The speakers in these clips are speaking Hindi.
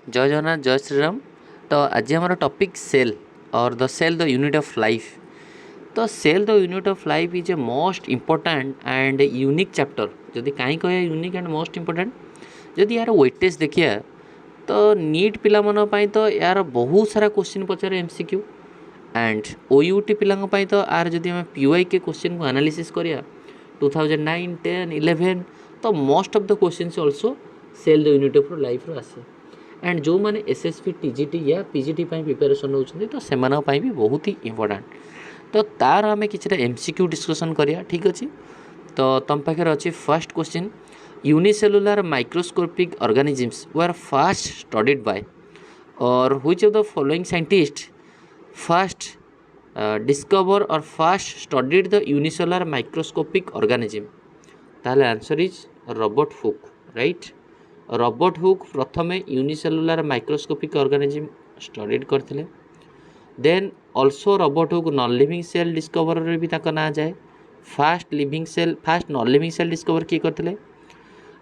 जय जगन्नाथ जय श्रीराम। तो आज हमारा टॉपिक सेल और the cell the unit of life. तो cell the unit of life is a most important and unique chapter. जदि कहीं कह यूनिक एंड मोस्ट इम्पोर्टाट जदि यार वेटेज देखिए तो नीट पिला मन पाई तो यार बहुत सारा क्वेश्चन पचारे एमसीक्यू एंड ओयूटी पिलांग पाई तो यार जदि हम पीवाई के क्वेश्चन को एनालिसिस करिया 2009 10 11 तो most of the question also cell the unit of life रो आसे एंड जो मैंने एसएसपी टीजीटी या पीजीटी प्रिपेरेसन होती तो से भी बहुत ही इम्पोर्टाट। तो तार आम कि एमसीक्यू डिस्कसन करिया ठीक अच्छे। तो तुम पाखे अच्छे first question unicellular microscopic organisms were first studied by और which of the following scientist first discover और first studied the unicellular microscopic organism. ताहले answer is Robert Hooke right. Robert Hooke प्रथमे यूनिसेलुलर माइक्रोस्कोपिक ऑर्गेनिजम स्टडीड करथिले। Then also Robert Hooke non living cell discover भी ताका ना जाए। First living cell first non living cell discover किए करथिले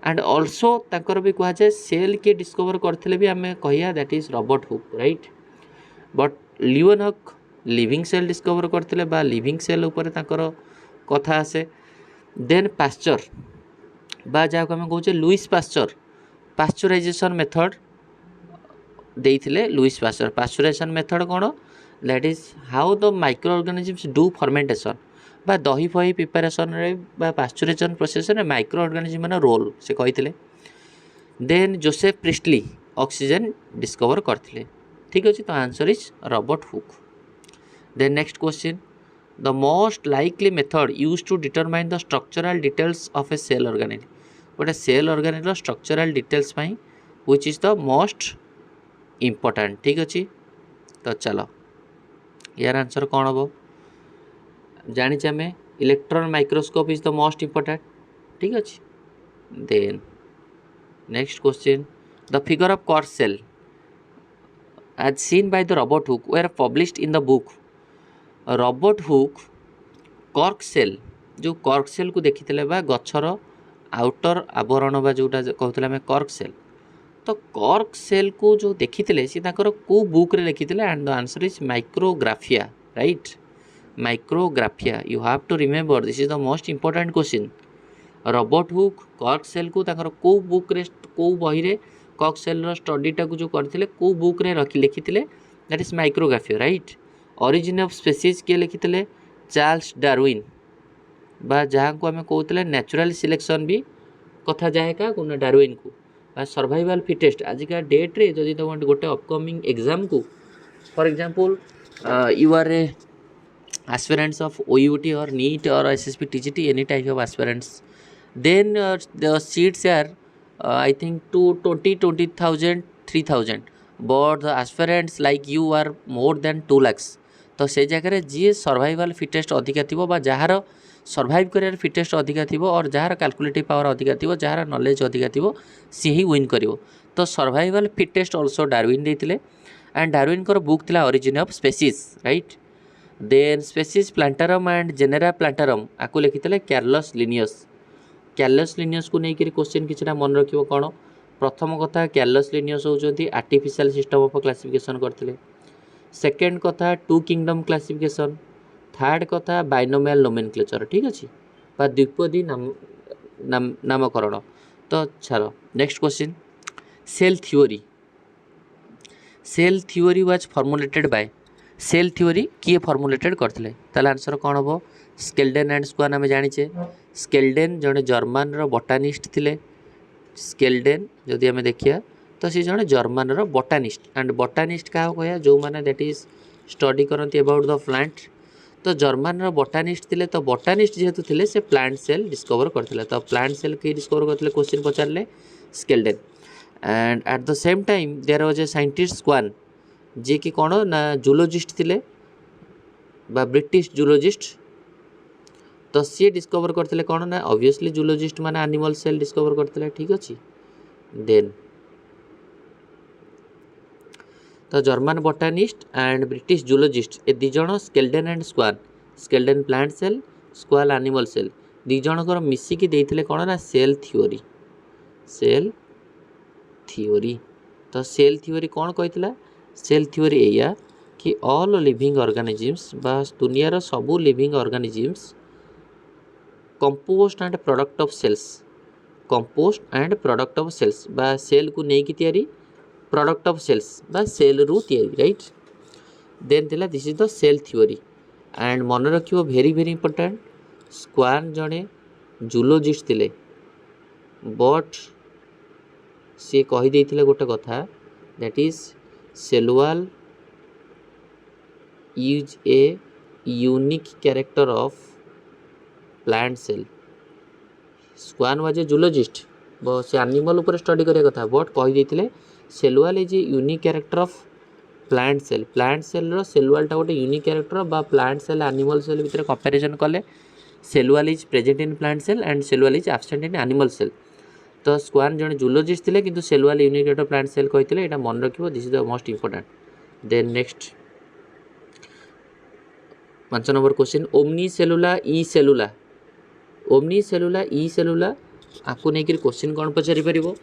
एंड ऑल्सो ताकर भी कहा जाए सेल किए डिस्कवर करथिले भी आमे कहिया that is Robert Hooke right. But Leeuwenhoek living cell discover करथिले बा लिविंग सेल ऊपर ताकर कथा आसे। देन पास्चर बा जाको आमे कहूचे लुइस पास्चर पास्चुराइजेशन मेथड देइथिले। लुइस पास्चर पास्चुराइजेशन मेथड कौन that is how the micro organisms do fermentation बा दही फही प्रिपेरेसन रे बा पास्चुराइजेशन प्रोसेस रे माइक्रो ऑर्गेनिजम मान रोल से कहिथिले। Then Joseph Priestley oxygen discover करथिले ठीक अछि। तो answer is Robert Hooke. Then next question the most likely method use to determine the structural details of a cell organism. गोटे cell organism structural details pi which is the most important ठीक अच्छे। तो चलो यार आंसर कौन हम जानी आम electron microscope is the most important ठीक अच्छे। Then next question the figure of cork cell as seen by the Robert Hooke were published in the book Robert Hooke cork cell जो कॉर्क सेल को देखी बा गछर आउटर आवरण बा जोटा कहते आम कॉर्क सेल। तो कॉर्क सेल को जो देखी सी को बुक रे लिखी and the answer is micrographia right. Micrographia you have to remember this is the most important question. Robert Hooke cork cell को को बुक रे को बही रे कॉर्क सेल स्टडीटा को जो करते को बुक रे लिखी that is micrographia right. Origin of species किए लिखी चार्ल्स डार्विन बा जहाँ को आम कहते नेचुरल सिलेक्शन भी कथा जाए क्या डार्विन को बा सर्वाइवल फिटेस्ट आजिका डेट रे जदि तुम गोटे अपकमिंग एग्जाम को for example you are a aspirants of OUT or NEET or SSP TGT any type of aspirants then the seats are I think to 20,000 3,000 but the aspirants like you are more than 2 lakhs। तो से जगह जी सर्वाइवल फिटेस्ट अधिका थी जार सर्वाइव कर फिटेस्ट अधिका थी और जार कैलकुलेटिव पावर अधिका थी जार नॉलेज अधिका थी सी ही विन कर। तो सर्वाइवल फिटेस्ट ऑल्सो डार्विन देते एंड डार्विन बुक थी Origin of Species right. Then Species Plantarum and Genera Plantarum आपको लिखी कार्लस लिनियस। कार्लस लिनियस को लेकर क्वेश्चन किसी मन रख कौन प्रथम कथा कार्लस लिनियस होती आर्टिफिशियल सिस्टम ऑफ क्लासिफिकेशन करते। सेकेंड कथा टू किंगडम क्लासिफिकेशन। थर्ड कथा बाइनोमियल नोमेनक्लेचर ठीक अच्छे बा द्विपदी नामकरण। तो चलो next question cell theory. Cell theory was formulated by cell theory किए फॉर्मुलेटेड करते ताले आंसर कौन हम स्केल्डेन एंड स्क्वान आम जाचे। स्केल्डेन जड़े जर्मान रो बोटानिस्ट थिले। स्केल्डेन जदि आम देखिया तो सी जड़े जर्मान रो बोटानिस्ट एंड बोटानिस्ट क्या कह जो मैंने दैट इज स्टडी करती अबाउट द प्लांट। तो जर्मान रो बोटानिस्ट थिले तो बोटानिस्ट जेहेतु थिले से प्लांट सेल डिस्कवर करथिले। तो प्लांट सेल किए डिस्कवर करथिले क्वेश्चन पचारे Schleiden and at the same time there was a scientist Schwann जी कि कौन ना जूलोजिस्ट थिले बा ब्रिटिश जूलोजिस्ट। तो सी डिस्कवर करते कौन ना ऑब्वियसली जूलोजिस्ट माने एनिमल सेल डिस्कवर करते ठीक अच्छे। देन तो German botanist and British zoologist ए दी जण Schleiden and Schwann Schleiden plant cell Schwann animal cell दी जनकर मिसिकी देइथिले कौन ना सेल थ्योरी तो सेल थ्योरी कौन कहला सेल थ्योरी या कि ऑल लिविंग ऑर्गेनिजम्स बा दुनिया सबू living organisms composed and product of cells composed and product of cells बा सेल को नहीं तैयारी प्रोडक्ट ऑफ सेल्स बा सेल रु तैयारी राइट देन थिला this is the cell theory and मन रखियो वेरी वेरी इंपोर्टेंट स्क्वान जड़े जूलोजिस्ट थिले बट सी कही देथिले गोटे कथा that is cell wall is a unique character of plant cell Schwann was a zoologist से एनिमल उपर स्टडी करिया कथा बट कही देथिले cell wall is a unique character of plant cell रो सेल वॉल टा गोटे यूनिक कैरेक्टर बा प्लांट सेल एनिमल सेल भितर कंपैरिजन कले cell wall is present in plant cell and cell wall is absent in animal cell तो स्क्वान जन जूलोजिस्ट थिले किंतु cell wall unique character plant cell कहिथिले एटा मन रखिबो this is the most important then next 5 number question omnis cellula e cellula आपको नहीं क्वेश्चन कौन पचारि परिबो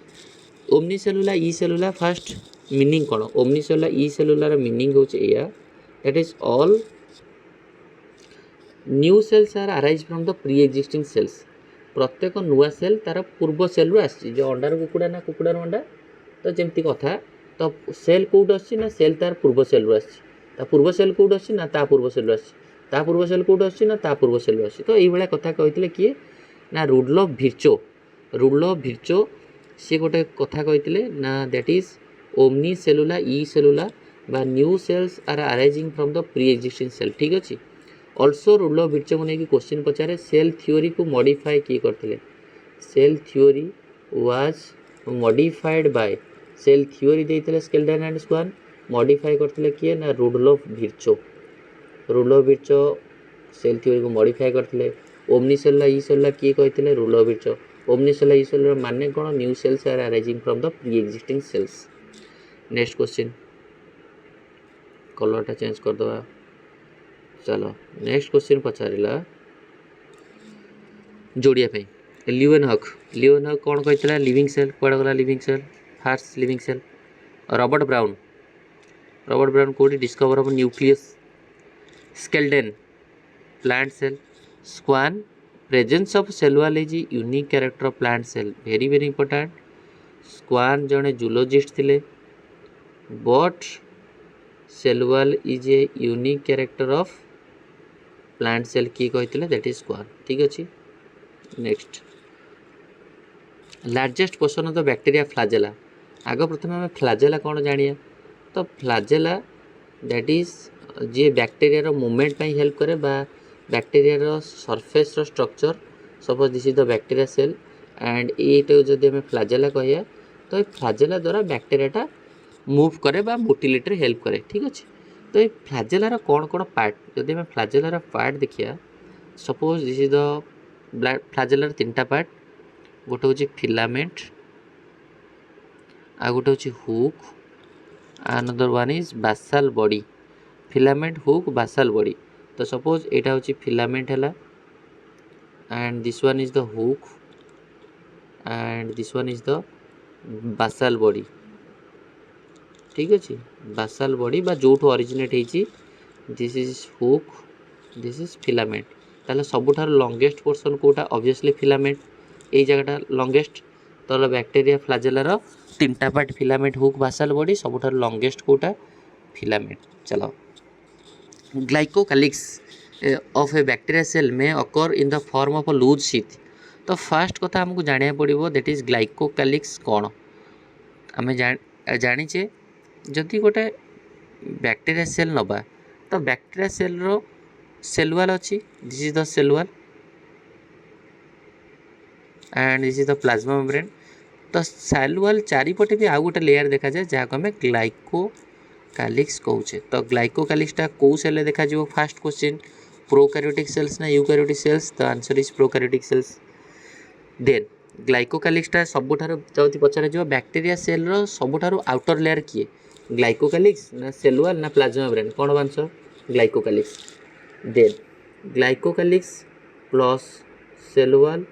ओमनी सेलुला फर्स्ट मीनिंग कौन omnis cellula e cellular meaning होचे या that is all new cells are arise from the pre existing cells प्रत्येक नुआ सेल तार पूर्व सेल रु आसी जो अंडार कुकुड़ा ना कुकुड़ार अंडा तो जमती कथा तो सेल कौट आसी ना सेल तार पूर्व सेल रु आसी ता पूर्व सेल कौट आसी ना ता पूर्व सेल रु आसी ता पूर्व सेल कौट आसी ना ता पूर्व सेल रु आसी तो यही भाया कथा कहिथिले किए ना रुडोल्फ भिर्चो सी गोटे कथा कहिथिले ना that is omnis cellula e cellula बा new cells are arising from the pre existing cell ठीक अच्छे ऑल्सो रुडोल्फ भिर्चो को लेकिन क्वेश्चन पचारे सेल थ्योरी को मॉडिफाई किए करथिले cell theory was modified by cell theory देइथिले स्केल्टन एंड स्क्वान मॉडिफाई करथिले किए ना रुडोल्फ भिर्चो सेल थ्योरी को मॉडिफाई करथिले ओमनी सेलुला ई सेलुला किए कहिथिले Rudolf Virchow omnis cellula e cellula माने कोन new cells are arising from the pre existing cells next question कलरटा चेंज कर दवा चलो नेक्स्ट क्वेश्चन पचारिला जोड़िया पे लियोनहक कौन कहता लिविंग सेल कौड़ गला living cell first living cell Robert Brown कौटी discover of nucleus Schleiden plant cell Schwann presence of cell wall is unique character of plant cell very very important Schwann जड़े जूलोजिस्ट थिले but cell wall is a unique character of plant cell किए कही दैट इज स्क्वान ठीक अच्छे next largest portion of the bacteria flagella आग प्रथम आम फ्लाजेला कौन जानिया तो flagella that is ji bacteria movement help करे बा bacteria surface structure suppose this is the bacteria cell and ये जब आम फ्लाजेला कहिया तो फ्लाजेला द्वारा बैक्टीरियाटा मूव करे बा मोटिलिटी हेल्प करे ठीक अच्छे तो ये फ्लाजेलार कौन कौन पार्ट जदि आम फ्लाजेलार पार्ट देखिया suppose this is the flagellar 3टा पार्ट गोटे हूँ फिलामेंट आ गोटे हूँ hook another one is basal body filament hook basal body तो सपोज यहाँ हूँ फिलामेंट है and this one is the hook and this one is the basal body ठीक अच्छे बासाल बॉडी बा जो ओरिजिनेट होती this is hook this is filament ताले सबुठार लॉन्गेस्ट पोर्शन कोटा ऑब्वियसली फिलामेंट ये जगह लॉन्गेस्ट तो बैक्टीरिया फ्लाजेलार 3टा part filament hook basal body सबुठार लॉन्गेस्ट कोटा फिलामेंट चलो glycocalyx of a bacteria cell में occur in the form of a loose sheath तो फास्ट कथा हमको जानिया पड़ो दैट इज ग्लाइकोकालिक्स कौन आम जाचे जदि गोटे बैक्टीरिया सेल नबा तो बैक्टीरिया सेल रो सेल वॉल अच्छी this is the cell wall and this is the plasma membrane तो सेल वॉल चारिपटे भी आउ गोटे लेयर देखा जाए जहाँ को आम ग्लाइकोकालिक्स कहूचे तो ग्लाइकोकालिक्सटा कौ सेल देखा जो फास्ट क्वेश्चन प्रोकैरियोटिक सेल्स ना eukaryotic cells the answer is prokaryotic cells then ग्लाइकोकालिक्सटा सबुठार जब पचार बैक्टीरिया सेल रो सबुठार आउटर लेयर किए ग्लाइकोकालिक्स ना सेल वॉल ना प्लाज्मा मेम्ब्रेन कौन answer glycocalyx then glycocalyx plus cell wall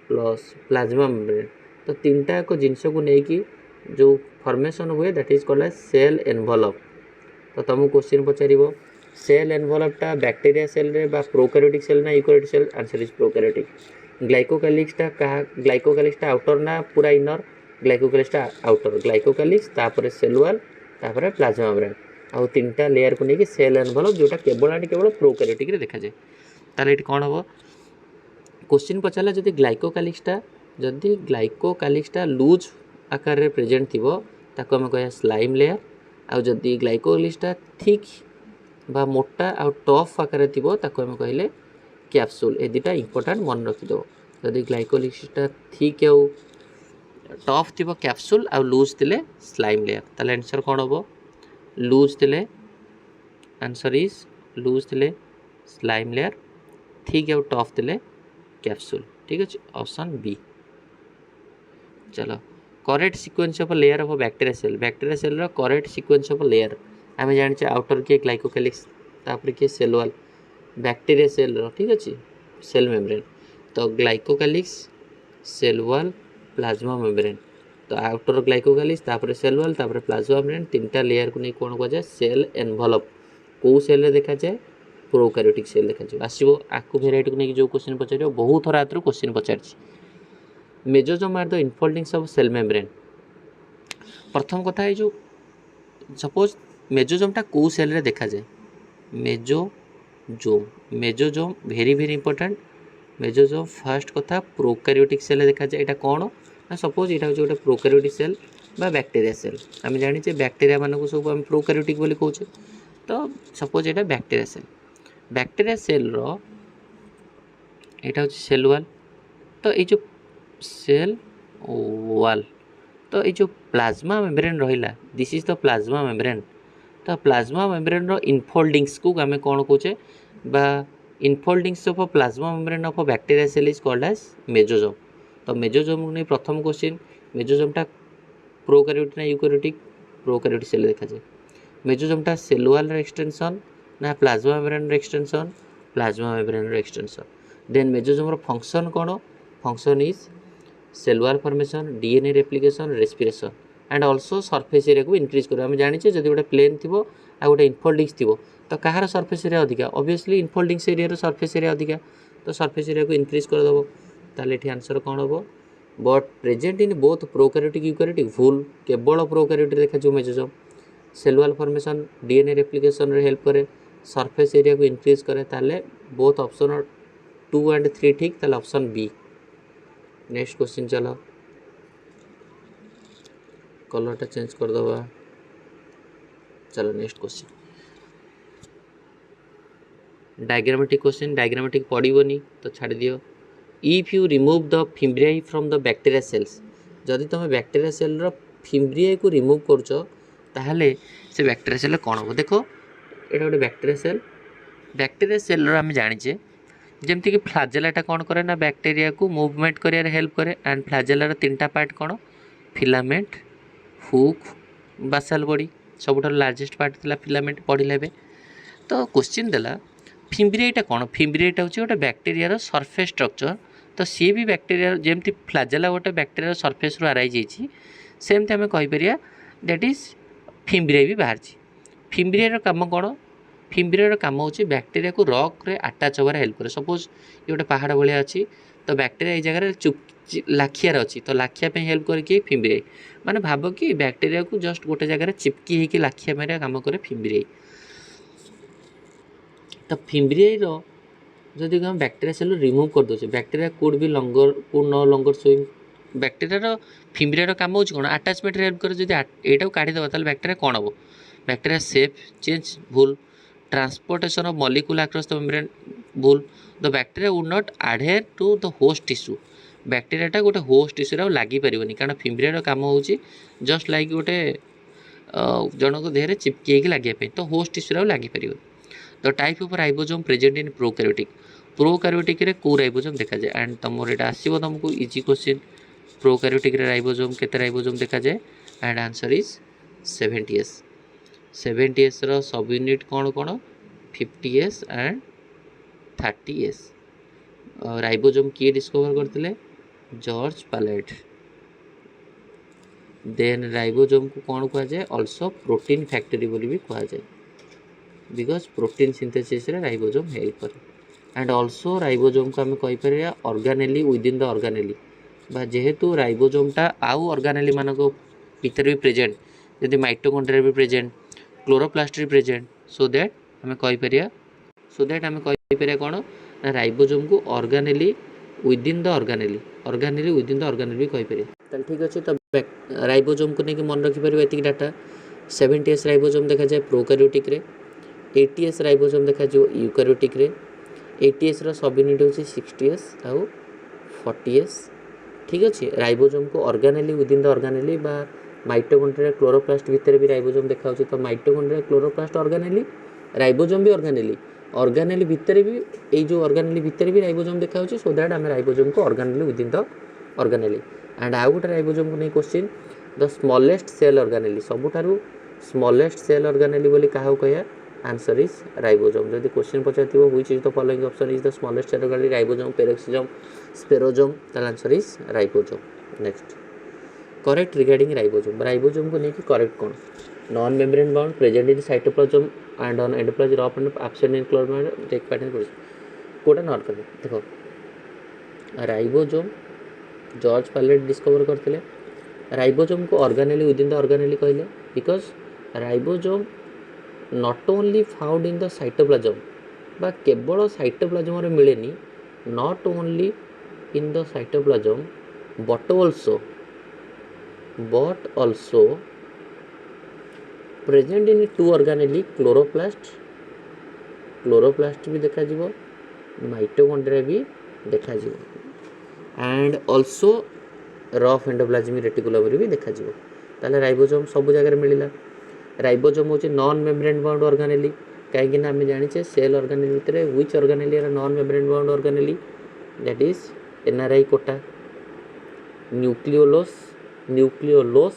plus plasma membrane तो 3टा जिनस को लेकिन जो फॉर्मेशन हुए that is called as cell envelope. तो तुमको क्वेश्चन पचार सेल एनवलपटा बैक्टेरिया सेल रे बा प्रोकैरियोटिक सेल ना eukaryotic cell, answer is prokaryotic. ग्लाइकोकालिक्सटा कहा, ग्लाइकोकालिक्सटा आउटर ना पूरा इनर, ग्लाइकोकालिक्सटा आउटर, ग्लाइकोकालिक्स तापर सेल वॉल तापर प्लाज्मा मेम्ब्रेन आउ तीनटा लेयर को लेके सेल एनवलप जोटा केवल एंड केवल प्रोकैरियोटिक रे देखा जाए। ताले एटी कोन हबो क्वेश्चन पचारा जदि ग्लाइकोकालिक्सटा लूज आकार रे प्रेजेंट थिबो ताको हम कहया स्लाइम लेयर, आउ जदि ग्लाइकोकालिक्सटा थिक बा मोटा आउ टफ आकार थिबो ताको हम कहले कैप्सूल। ए दुटा इंपोर्टेंट मन रखी दो। जदि ग्लाइकोकालिक्सटा थिक आउ टफ थिबो कैप्सूल आउ लूज थिले स्लाइम लेयर, ताले आंसर कोन हबो लूज थिले, आंसर इज लूज थिले स्लाइम लेयर, थिक आउ टफ थिले कैप्सूल। ठीक अच्छे, ऑप्शन बी। चलो correct sequence of layer of bacteria cell, bacteria cell रो करेक्ट सीक्वेंस ऑफ लेयर आम जाने आउटर किए ग्लाइकोकालिक्स तापर किए सेल वॉल बैक्टीरिया सेल रो, ठीक अच्छे सेल मेम्ब्रेन। तो glycocalyx cell wall plasma membrane, तो आउटर ग्लाइकोकालिक्स तापर सेल वॉल तापर प्लाज्मा मेम्ब्रेन तीनटा लेयर को नहीं कौन कहुए सेल एनवलप। कौ सेल रे देखा जाए प्रोकैरियोटिक सेल देखा जाए। आसो आकु भेराइटी को नहीं जो क्वेश्चन पचार बहुत थर आर क्वेश्चन पचार। Mesosome are the infoldings of cell membrane. प्रथम कथा है जो सपोज मेजोजोमटा कौ सेल रे देखा जाए, मेजोजोम, मेजोजोम वेरी वेरी इंपोर्टेंट। मेजोजोम फर्स्ट कथा प्रोकैरियोटिक सेल देखा जाए। यहाँ कौन ना सपोज यहाँ हूँ गोटे प्रोकैरियोटिक सेल बा बैक्टीरिया सेल, आम जाने बैक्टीरिया मानक सब आम प्रोकैरियोटिक बोली कहूचे। तो सपोज यहाँ बैक्टीरिया सेल, बैक्टीरिया सेल रो यहाँ हूँ सेल वॉल, तो ये जो सेल वॉल, तो ये जो प्लाज्मा मेम्ब्रेन रहिला this is the plasma membrane. तो प्लाज्मा मेम्ब्रेन रो इनफोल्डिंग्स को आम कौन कहुचे बा infoldings of plasma membrane of bacteria cell is called as mesosome. तो मेजोजोम नहीं प्रथम क्वेश्चन मेजोजोमटा प्रोकैरियोटिक ना यूकैरियोटिक, प्रोकैरियोटिक सेल देखा जाए। मेजोजोमटा सेल वॉल एक्सटेंशन ना plasma membrane extension, plasma membrane extension. Then mesosome function कौन, function is cell wall formation, DNA replication, respiration and also surface area को इनक्रीज कर। आम जाने जब गोटे प्लेन थी आ गोटे इनफोल्डिंग्स थी तो कहार सरफेस एरिया अधिका, obviously infoldings area surface area अधिका, तो सरफेस एरिया को इनक्रीज करदेव। ताले एठी आंसर कौन हम but present in both prokaryotic eukaryotic, भूल केवल प्रोकैरियोटिक देखा जो mesosome. Cell wall formation DNA replication रे हेल्प करे, सरफेस एरिया को इनक्रीज करे, ताले बोथ ऑप्शन 2 एंड 3 ठीक, ताले ऑप्शन बी। नेक्स्ट क्वेश्चन चलो कलरटा चेंज कर दबा। चलो next question diagrammatic question, diagrammatic पड़ोनी तो छाड़ दियो। If you remove the fimbriae from the bacteria cells, जदि तुम बैक्टीरिया सेल रो फिम्ब्रियाई को रिमूव करछ ताहले से बैक्टीरिया सेल कौन हो। देखो ये गोटे बैक्टीरिया सेल आम जाने जमती कि फ्लाजेलाटा कौन करे ना बैक्टीरिया को मूवमेंट कर हेल्प करे। एंड फ्लाजेलार तीनटा पार्ट कौन, फिलामेंट, हुक, बासाल बॉडी, सब लार्जेस्ट पार्ट था फिलामेंट पढ़िले। तो क्वेश्चन देला फिम्ब्रियाईटा कौन, फिम्ब्रियाईटा हूँ गोटे बैक्टीरिया सरफेस स्ट्रक्चर। तो सी भी बैक्टीरिया जमती फ्लाजेला गोटे बैक्टीरिया सरफेस रू आराइज होती सेमती आम कहीपर दैट इज फिम्ब्रियाई भी बाहर। फिम्ब्रियाईर काम कौन, फिम्ब्रियाईर काम हूँ बैक्टीरिया को रॉक रे अटैच होबार हेल्प करे। सपोज ये गोटे पहाड़ भाया अच्छी तो बैक्टीरिया ये जगह चुप लाखियार अच्छी तो लाखिया हेल्प करके फिम्ब्रियाई, माने भाव कि बैक्टीरिया को जस्ट गोटे जगह चिपकी होकर लाखिया मारिया काम करे फिम्ब्रियाई। तो फिम्ब्रियाईर जदि आम बैक्टीरिया सेल रिमूव कर दे bacteria could be longer could no longer swing. Bacteria फिम्ब्रियाईर काम हो कौन आटाचमेंट हेल्प करे। जब यहाँ काढ़ीदेव तो बैक्टीरिया कौन हम, बैक्टीरिया सेफ चेंज भूल, transportation of molecule across the membrane भूल, the bacteria would not adhere to the host tissue. बैक्टीरियाटा गोटे होस्ट टिश्यू लगी पारनी कारण फिम्ब्रियाईर काम हो जस्ट लाइक गोटे जनक देहरे चिपकी लगे तो होस्ट टिश्यू लगी पार। The type of ribosome present in prokaryotic, prokaryotic रे को राइबोसोम देखा जाए। एंड तुम यहाँ आसो तुमको इजी क्वेश्चन प्रोकैरियोटिक रे राइबोसोम केते राइबोसोम देखा जाए। And answer is 70S। 70S रो सब यूनिट कौन कौन 50S एंड 30S। राइबोसोम किए डिस्कवर करते जॉर्ज पालेट। देन राइबोसोम को कौन कह जाए ऑल्सो प्रोटीन फैक्टरी बोली भी कह जाए बिकज प्रोटीन सिंथेसिस रे राइबोसोम हेल्प करे एंड ऑल्सो राइबोसोम को आम कहीपर ऑर्गेनेली विदिन द ऑर्गेनेली बा जेहेतु राइबोसोमटा आउ ऑर्गेनेली मान भीतर भी प्रेजेंट जदि माइटोकॉन्ड्रिया भी प्रेजेंट क्लोरोप्लास्ट भी प्रेजेंट सो दैट आम कहीपर कौन ना राइबोसोम को organelle within the organelle within the organelle भी कहीपर ताल ठीक अच्छे तो राइबोसोम को लेकिन मन रखिपर ये डाटा 70S राइबोसोम देखा जाए प्रोकार्योटिक रे 80S राइबोसोम देखा यूकार्योटिक रे 80S रो सब यूनिट होची 60S आउ 40S ठीक अच्छे राइबोसोम को ऑर्गेनेली विदिन द ऑर्गेनेली बा माइटोकॉन्ड्रिया क्लोरोप्लास्ट भितर भी राइबोसोम देखा तो माइटोकॉन्ड्रिया क्लोरोप्लास्ट ऑर्गेनेली राइबोसोम भी ऑर्गेनेली भितर भी ये जो ऑर्गेनेली भितर भी राइबोसोम देखा सो दैट आम राइबोसोम को organelle within the organelle and आउ गोटे राइबोसोम को नहीं question the smallest cell organelle सबुठारु स्मॉलेस्ट सेल ऑर्गेनेली बोली काहा कहिया आंसर इज राइबोसोम जदि क्वेश्चन पचारथिबो which is the following option is the smallest cell organelle ribosome peroxisome spherosome तार answer is ribosome next correct regarding ribosome को लेकिन करेक्ट कौन non membrane bound present in cytoplasm and on endoplasm rough and absent in chloroplast take pattern कोटा नॉट कर देखो राइबोसोम जॉर्ज पालेट डिस्कवर करते राइबोसोम को ऑर्गेनेली विदिन द ऑर्गेनेली कहले because ribosome not only found in the cytoplasm बा केवल साइटोप्लाज्म रे मिलेनी not only in the cytoplasm but also present in two organelle chloroplast भी देखा जीवो माइटोकॉन्ड्रिया भी देखा जीवो and also rough endoplasmic reticulum भी देखा जीवो ताले राइबोसोम सब जगह मिलला राइबोसोम होची नॉन मेम्ब्रेन बाउंड ऑर्गेनेली कहीं आम जाने सेल ऑर्गेनेल भितर which organelle are non membrane bound organelle that is एनआरआई कोटा nucleolus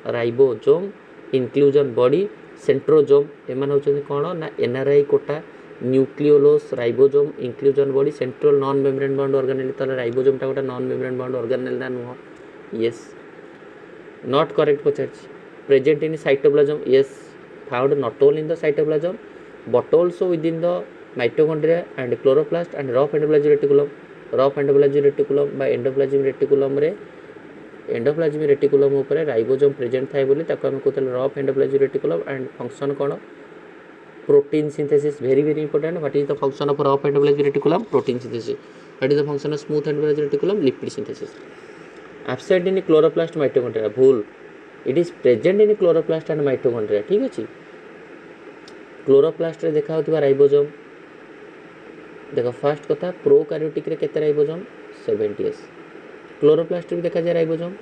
ribosome inclusion body centrosome एमान होचंदी कोन ना एनआरआई कोटा nucleolus ribosome inclusion body central non membrane bound organelle ताले राइबोसोम टा गोटा नॉन मेम्ब्रेन बाउंड ऑर्गेनेल ना नुह यस नॉट करेक्ट पचारछि present in cytoplasm yes found not only in the cytoplasm but also within the mitochondria and chloroplast and rough endoplasmic reticulum बा एंडोप्लाज्मिक रेटिकुलम रे एंडोप्लाज्मिक रेटिकुलम ऊपर राइबोसोम प्रेजेंट थाए बोली ताको हम कहते rough endoplasmic reticulum and function कौन protein synthesis very very important what is the function of rough endoplasmic reticulum protein synthesis what is the function of smooth endoplasmic reticulum lipid synthesis absent in chloroplast mitochondria भूल it is present in chloroplast and mitochondria ठीक अच्छे क्लोरोप्लास्ट रे देखा होतिबा राइबोसोम देखो फास्ट कथा प्रोकार्योटिक रे केते राइबोसोम 70S क्लोरोप्लास्ट भी देखा जाए राइबोसोम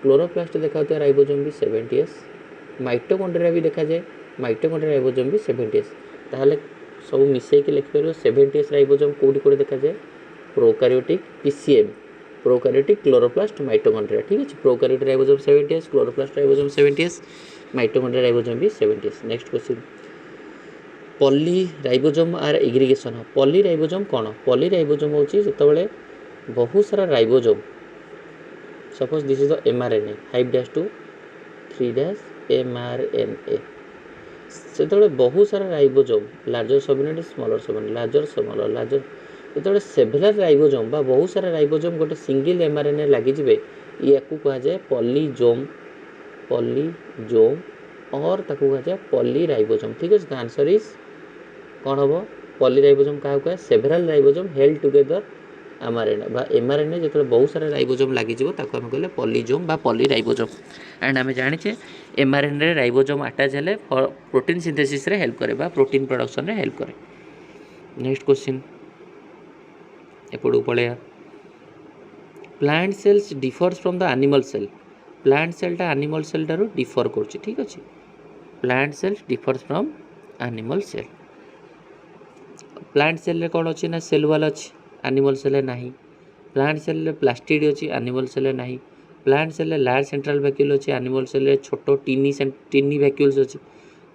क्लोरोप्लास्ट देखा होता है राइबोसोम भी 70S माइटोकॉन्ड्रिया भी देखा जाए माइटोकॉन्ड्रिया राइबोसोम भी 70S ताहले सब मिसई के लिख पारो 70S राइबोसोम कोडी कोडी देखा जाए prokaryotic PCM prokaryotic chloroplast mitochondria ठीक है prokaryotic ribosome 70S chloroplast ribosome 70S mitochondria ribosome भी 70S next question poly ribosome are aggregation poly ribosome कौन पॉली राइबोसोम होची जेतेबेले बहुत सारा ribosome suppose this is the mRNA 5' to 3' mRNA से बहुत सारा ribosome larger subunit smaller subunit larger जो सेभराल राइबोसोम बा बहुत सारा राइबोसोम गोटे सिंगल mRNA लगिजे या कह जाए पॉलीजोम और ताकू कह जाए पॉली राइबोसोम ठीक है आंसर इज कौन हम पॉली राइबोसोम क्या कह सेभराल राइबोसोम हेल्ड टुगेदर mRNA बा mRNA जो बहुत सारा राइबोसोम लगिज ताको हम कहले पॉलीजोम बा पॉली राइबोसोम एंड आम जाने mRNA रे राइबोसोम अटैच हेले प्रोटीन सिंथेसिस रे हेल्प करे बा प्रोटीन प्रोडक्शन रे हेल्प करे नेक्स्ट क्वेश्चन एपड़ू पड़े plants cells differs from the animal cell plant सेलटा एनिमल सेल ठारू डिफर कर ठीक अच्छे plant cells differs from animal cell plant cell रे कौन अच्छी ना सेल वाल अच्छी एनिमल सेल नहीं प्लांट सेल प्लास्टिड अच्छी एनिमल सेल नहीं plant cell large central vacuole अच्छी एनिमल सेल छोट टीनी वैक्यूल्स अच्छी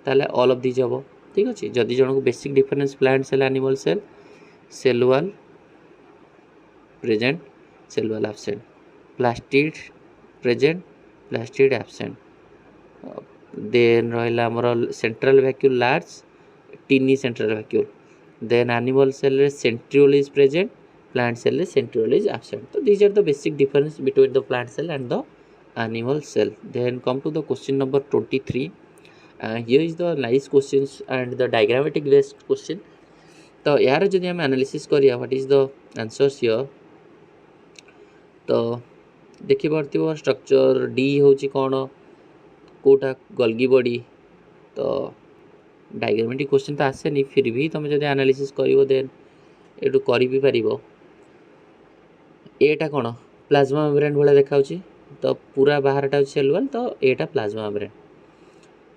ताले ऑल ऑफ दिस हम ठीक अच्छे जदि जन को basic difference plant cell animal cell cell wall present cell wall absent plastid present plastid absent then रहा आमर central vacuole large tiny central vacuole then animal cell रे centriole is present plant cell is centriole is absent. So these are the basic difference between the plant cell and the animal cell. Then come to the question number 23. Here is the nice questions and the diagrammatic based question. तो यार जदि आम एनालिसिस करिया what is the answers here तो देखि पारथिबो स्ट्रक्चर डी होची कोन कोटा गल्गी बॉडी तो डायग्रामेटिक क्वेश्चन तो आसे नहीं फिर भी तुम जदि एनालिसिस करिवो देन एटू करि भी पारिबो एटा कोन प्लाज्मा मेम्ब्रेन भले देखाउची तो पूरा बाहरटा होची सेल वॉल तो एटा plasma membrane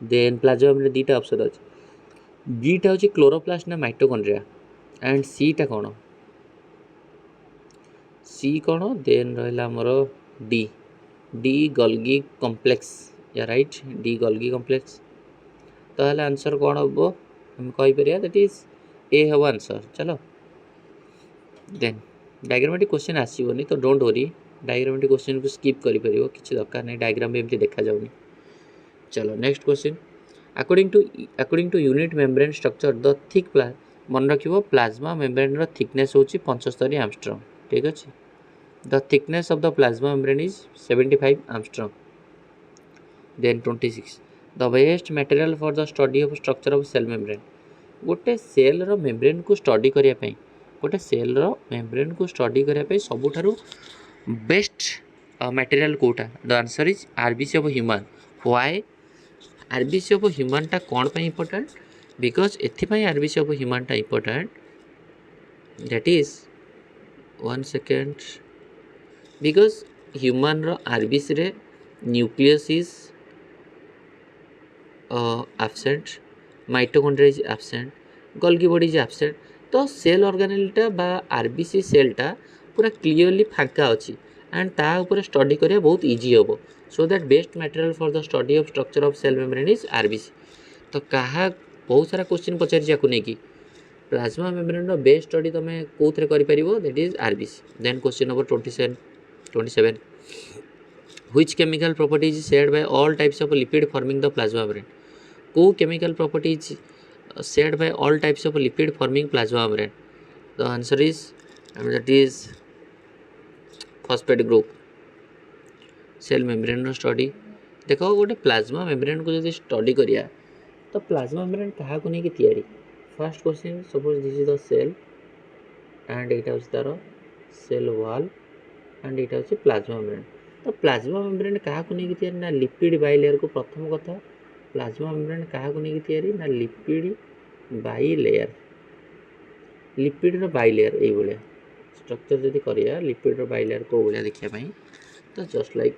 then plasma membrane दीटा ऑप्शन अछि बीटा होची क्लोरोप्लास्ट ना माइटोकॉन्ड्रिया एंड सी टा कोन सी कोन देन रहला हमर डी डी गल्गी कॉम्प्लेक्स या राइट डी गल्गी कॉम्प्लेक्स तो हला आंसर कोन हबो हम कहि परिया दैट इज ए हबो आंसर चलो देन डायग्रामेटिक क्वेश्चन आसीबोनी तो डोंट वरी डायग्रामेटिक क्वेश्चन को स्किप करि परिबो किछि दरकार नै डायग्राम में एमती देखा जाउनी चलो next question according to unit membrane structure the thick मन रखिबो प्लाज्मा मेम्ब्रेन रो थिकनेस होची 75 एंगस्ट्रॉम ठीक अछि the thickness of the plasma membrane is 75 angstrom then 26 the best material for the study of structure of cell membrane गोटे सेल रो मेम्ब्रेन को स्टडी करिया पई गोटे सेल रो मेम्ब्रेन को स्टडी करिया पई सबुठारु बेस्ट मटेरियल कोटा the answer is RBC of human why RBC of human टा कोन पई इंपोर्टेंट बिकॉज एथिपाई आरबीसी ऑफ ह्यूमन टा important that is 1 second because human रो आरबीसी रे nucleus is absent mitochondria is absent Golgi body is absent तो सेल ऑर्गेनेलटा बा आरबीसी सेलटा पूरा क्लियरली फांका अच्छी एंड ता ऊपर स्टडी करिया बहुत इजी होबो so that best material for the study of structure of cell membrane is RBC तो कहा बहुत सारा क्वेश्चन पचारि जाकु नै कि प्लाज्मा मेम्ब्रेन रो बेस्ट स्टडी तमे कोथरे करि परिबो that is RBC then question number 27 which chemical property is shared by all types of lipid forming the plasma membrane को chemical property is shared by all types of lipid forming plasma membrane the answer is that is phosphate group cell membrane row study देखो गोटे प्लाज्मा मेम्ब्रेन को जदि स्टडी करिया तो प्लाज्मा मेम्ब्रेन कहा को नहीं कि तैयारी first question suppose this is the cell and एटा होची तारो सेल वॉल एंड एटा होची प्लाज्मा मेम्ब्रेन तो प्लाज्मा मेम्ब्रेन कहा को नहीं कि तैयारी ना लिपिड बाइलेयर को प्रथम कथा प्लाज्मा मेम्ब्रेन कहा को नहीं तैयारी ना लिपिड बाइलेयर लिपिड रो बाइलेयर ए बोले स्ट्रक्चर जदि करिया लिपिड रो बाइलेयर को बोले देखिया पई तो जस्ट लाइक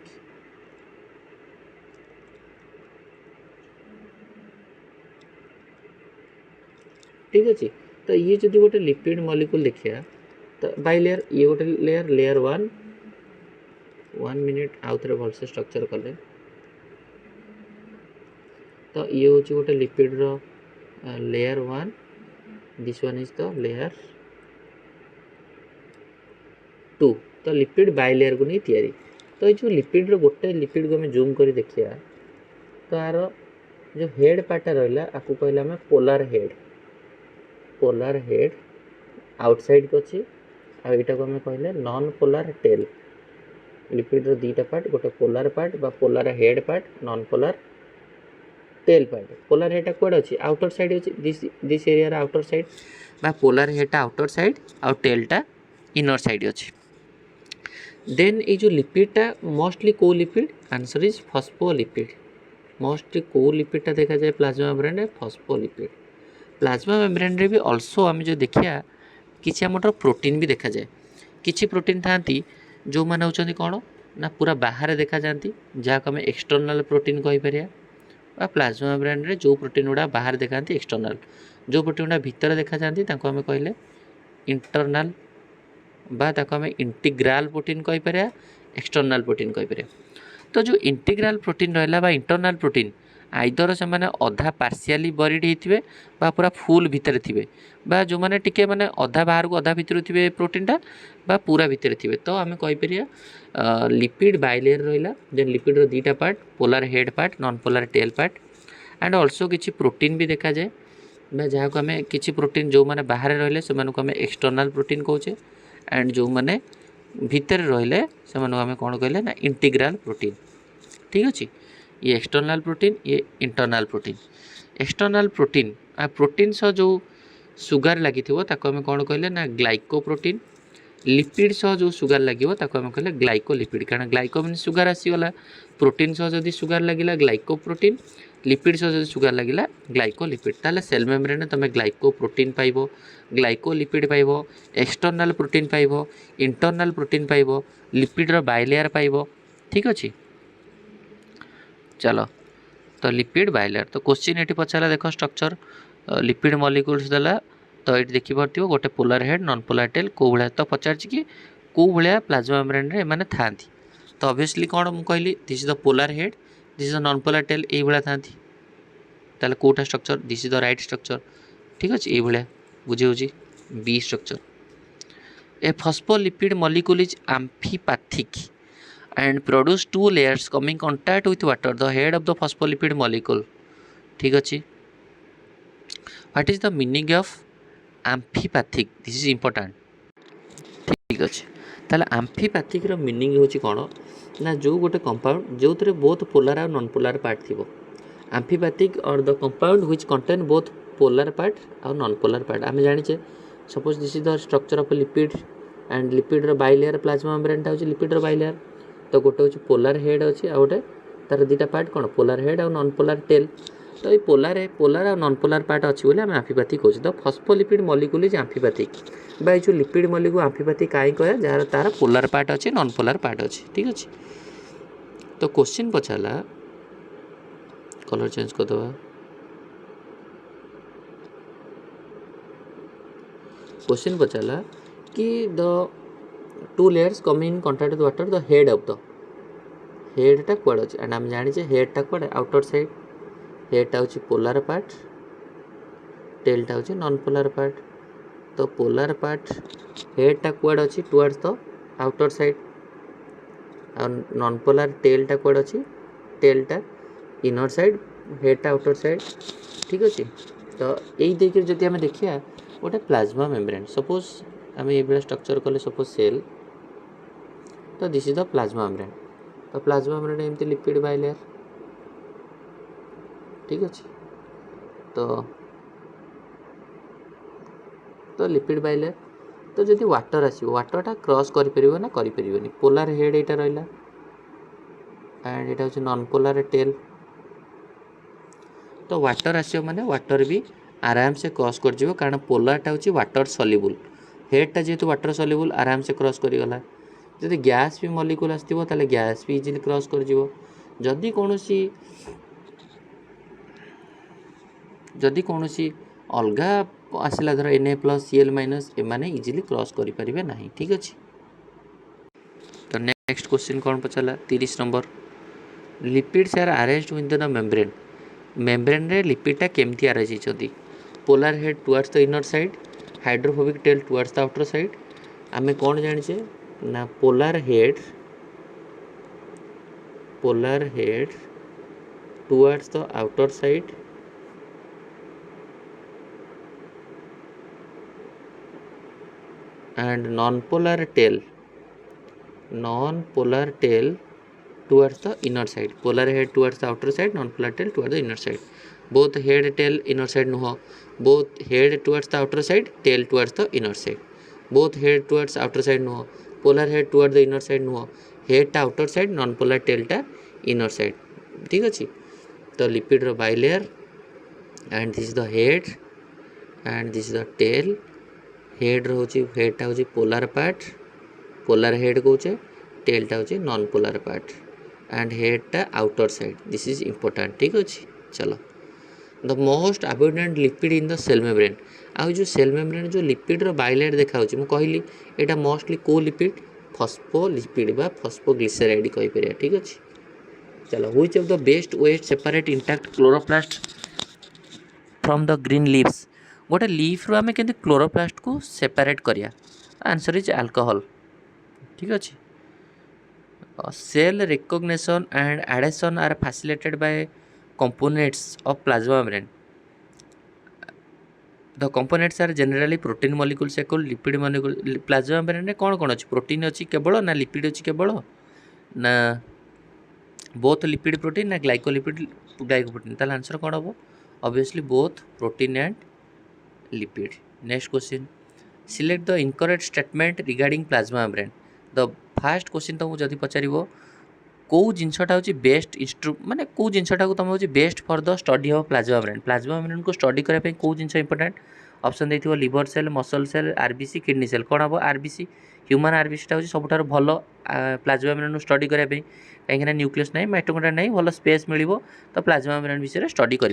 ठीक अछि तो ये जदि गोटे लिपिड मॉलिक्यूल देखिया तो बाइलेयर ये गोटे लेयर 1 मिनिट आउथरे भलसे स्ट्रक्चर करले तो ये हूँ गोटे लिपिड रो layer 1 this one is the layer 2 तो लिपिड बाइलेयर को नहीं तैयारी तो ये लिपिड रो गोटे लिपिड को हमें जूम करी देखिया तो यार जो हेड पार्ट रहा आपको कहला हमें पोलर हेड आउटसाइड को अच्छी आईटा को हमें कहले नॉन पोलर टेल लिपिड रो दीटा पार्ट गोटे पोलर पार्ट बा polar head part non polar tail part polar head code अच्छी आउटर साइड अच्छी दिस एरिया आउटर साइड बा पोलर हेड आउटर साइड आउ टेलटा इनर साइड अच्छी देन ये जो लिपिडटा मोस्टली को lipid answer is phospholipid mostly को लिपिडटा देखा जाए प्लाज्मा मेम्ब्रेन रे फॉस्फोलिपिड प्लाज्मा मेम्ब्रेन रे भी ऑल्सो आम जो देखिया किसी आमर प्रोटीन भी देखा जाए किसी प्रोटीन थांती जो मैंने होचंदी कौन ना पूरा बाहर देखा जाती जहाँ आम एक्सटर्नाल प्रोटीन कहीपर प्लाज्मा मेम्ब्रेन रे जो प्रोटीन गुड़ा बाहर देखा एक्सटर्नाल जो प्रोटीन गुड़ा भितर देखा जाती आम कहले इंटरनाल बा आम इंटीग्राल प्रोटीन कहीपर एक्सटर्नाल प्रोटीन कहीपर तो जो इंटीग्राल प्रोटीन रहा बा इंटरनाल प्रोटीन आइदर से माने अधा पार्शियली बरीड होते बा पूरा फुल भितर थे बा जो मैंने टिके माने अधा बाहर को अधा भितर थे प्रोटीनटा बा पूरा भितर थे तो आम कहीपर लिपिड बाइलेयर रहा देन लिपिड दुईटा part polar head part non polar tail part and also किसी प्रोटीन भी देखा जाए जहाँ को आम कि प्रोटीन जो मैंने बाहर रहिले से आम एक्सटर्नाल प्रोटीन कहे एंड जो मैंने भितर रहिले से आम कौन कहले ना इंटीग्राल प्रोटीन। ठीक अच्छे ये एक्सटर्नाल प्रोटीन ये internal protein. External protein protein सह जो सुगार लगी आम कौन कहले ना ग्लाइकोप्रोटीन लिपिड सह जो सुगार लगे आम कहले ग्लाइकोलिपिड कारण ग्लाइको मीन सुगार आसीगला प्रोटीन सह जदि सुगार लगे ग्लाइकोप्रोटीन लिपिड सह जदि सुगार लगे ग्लाइकोलिपिड ताले सेल मेम्ब्रेन में तुम ग्लाइकोप्रोटीन पाइब ग्लाइकोलिपिड पाइब एक्सटर्नाल प्रोटीन पाइब इंटरनाल प्रोटीन पाइब लिपिड्र बाइलेयर पाइब। ठीक अच्छे चलो तो लिपिड बाइलेयर तो क्वेश्चन ये पचारा देख स्ट्रक्चर लिपिड मॉलिक्यूल्स देला तो ये देखिए गोटे polar head non polar tail कौ भाया तो पचार कि कौ भाया प्लाज्मा मेम्ब्रेन रे माने था तो ऑब्वियसली कौन मुझे कहली this is the polar head this is the non polar tail ये भाया था ताले कोटा structure this is the right structure. ठीक अच्छे ये भाया बुझे बी structure a phospholipid molecule is amphipathic and produce two layers coming contact with water the head of the phospholipid molecule। ठीक अच्छे what is the meaning of amphipathic this is important। ठीक अच्छे ताले amphipathic रो मीनिंग होची कोन ना जो गोटे कंपाउंड जो थरे बोथ पोलर और नॉन पोलर पार्ट थिबो amphipathic or the compound which contain both polar part और नॉन पोलर पार्ट आमे जानि छे suppose this is the structure of lipid and lipid रो बाइलेयर प्लाज्मा मेम्ब्रेन टा होची लिपिड रो बाइलेयर तो गोटे हूँ पोलार हेड अच्छे आ गए तार दुटा पार्ट कौन पोलार हेड और नॉन पोलार टेल तो ये पोलार और नॉन पोलार पार्ट अच्छी बोले आम एम्फीपैथिक कहूँ तो फॉस्फोलिपिड मॉलिक्यूल इज एम्फीपैथिक बा जो लिपिड मॉलिक्यूल एम्फीपैथिक कहीं कह जार तार पोलार पार्ट अच्छे नॉन पोलार पार्ट अच्छे। ठीक अच्छे तो क्वेश्चन पचारा कलर चेंज करदे क्वेश्चन पचारा कि the two layers coming in contact with water the head of the हेडटा कौड़ अच्छे एंड आम जाने हेडटा कौड़ आउटर साइड हेडटा हूँ पोलार पार्ट टेलटा हूँ नॉन पोलार पार्ट तो पोलार पार्ट हेडटा कौड़ अच्छी टुवर्ड्स द आउटर साइड और नॉन पोलार टेलटा कौड़ अच्छी टेलटा इनर साइड हेडटा आउटर साइड। ठीक अच्छे तो यही देखिए जदि आम देखिए गोटे प्लाज्मा मेम्ब्रेन सपोज आम ये स्ट्रक्चर कले सपोज सेल तो this is the plasma membrane तो प्लाज्मा मेम्ब्रेन एमती लिपिड बाइलेयर। ठीक अच्छे तो लिपिड बाइलेयर तो जदि वाटर आसो वाटरटा क्रॉस कर ना कर पोलार हेड यहाँ रहा एंड यहाँ हूँ नॉन पोलार टेल तो वाटर आसो माने वाटर भी आराम से क्रॉस कर कारण पोलारटा हूँ वाटर सल्युबल हेडटा जेहेतु वाटर सल्युबल आराम से क्रॉस करीगला जदि गैस भी मॉलिक्यूल आसो ताले गैस भी इजिली क्रॉस कर जदि कौन अलग आसला धर Na+Cl- एमाने इजिली क्रॉस करें ना। ठीक अच्छे तो नेक्स्ट क्वेश्चन कौन पचारा 30 number lipids are arranged with the membrane membrane रे लिपिडटा केमती अरेंज होती polar head towards the inner side hydrophobic tail towards the outer side आमे कौन जानिछे ना polar head towards the outer side and non-polar tail towards the inner side polar head towards the outer side non-polar tail towards the inner side both head tail inner side nuho both head towards the outer side tail towards the inner side both head towards outer side nuho polar head towards the inner side nuho head ta outer side non-polar tail ta inner side। ठीक अच्छे तो लिपिड रो bilayer and this is the head and this is the tail head हेडटा हूँ पोलार पार्ट पोलार हेड कौचे टेलटा हूँ नॉन पोलार पार्ट एंड हेडटा outer side this is important. ठीक अच्छे चलो the most abundant lipid in the cell membrane आउ जो सेल मेम्ब्रेन जो लिपिड रो बाइलेयर देखा मुझे कहली यहाँ मोस्टली को लिपिड फॉस्फोलिपिड बा फॉस्फोग्लिसराइड कहीपर। ठीक अच्छे चलो which of the best waste separate intact chloroplast from the green leaves गोटे लीफ रू आम के क्लोरोप्लास्ट को सेपरेट करिया आंसर इज अल्कोहल ठीक अच्छे cell recognition and adhesion are facilitated by components of plasma membrane. The components are generally protein molecules equal lipid molecule. Plasma membrane कौन कौन अच्छी प्रोटीन अच्छी केवल ना लिपिड अच्छी केवल ना बोथ लिपिड प्रोटीन ना ग्लाइकोलिपिड ग्लाइकोप्रोटीन ताल आंसर कौन हम obviously both protein and lipid. Next question select the incorrect statement regarding plasma membrane. The fast question तुमको जदि पचार कौ जिनसा हूँ बेस्ट माने कौ जिनसा तुम हूँ best for the study of plasma membrane. Plasma membrane को स्टडी करने कौ जिन इंपोर्टेंट ऑप्शन देखो liver cell muscle cell RBC kidney cell कौन हम आरबीसी ह्यूमन आरबीसी हूँ सब भल प्लाज्मा मेम्ब्रेन स्टडी करने कहीं न्यूक्लियस ना माइटोकॉन्ड्रिया नहीं भल स्पेस मिल तो प्लाज्मा मेम्ब्रेन विषय स्टडी कर.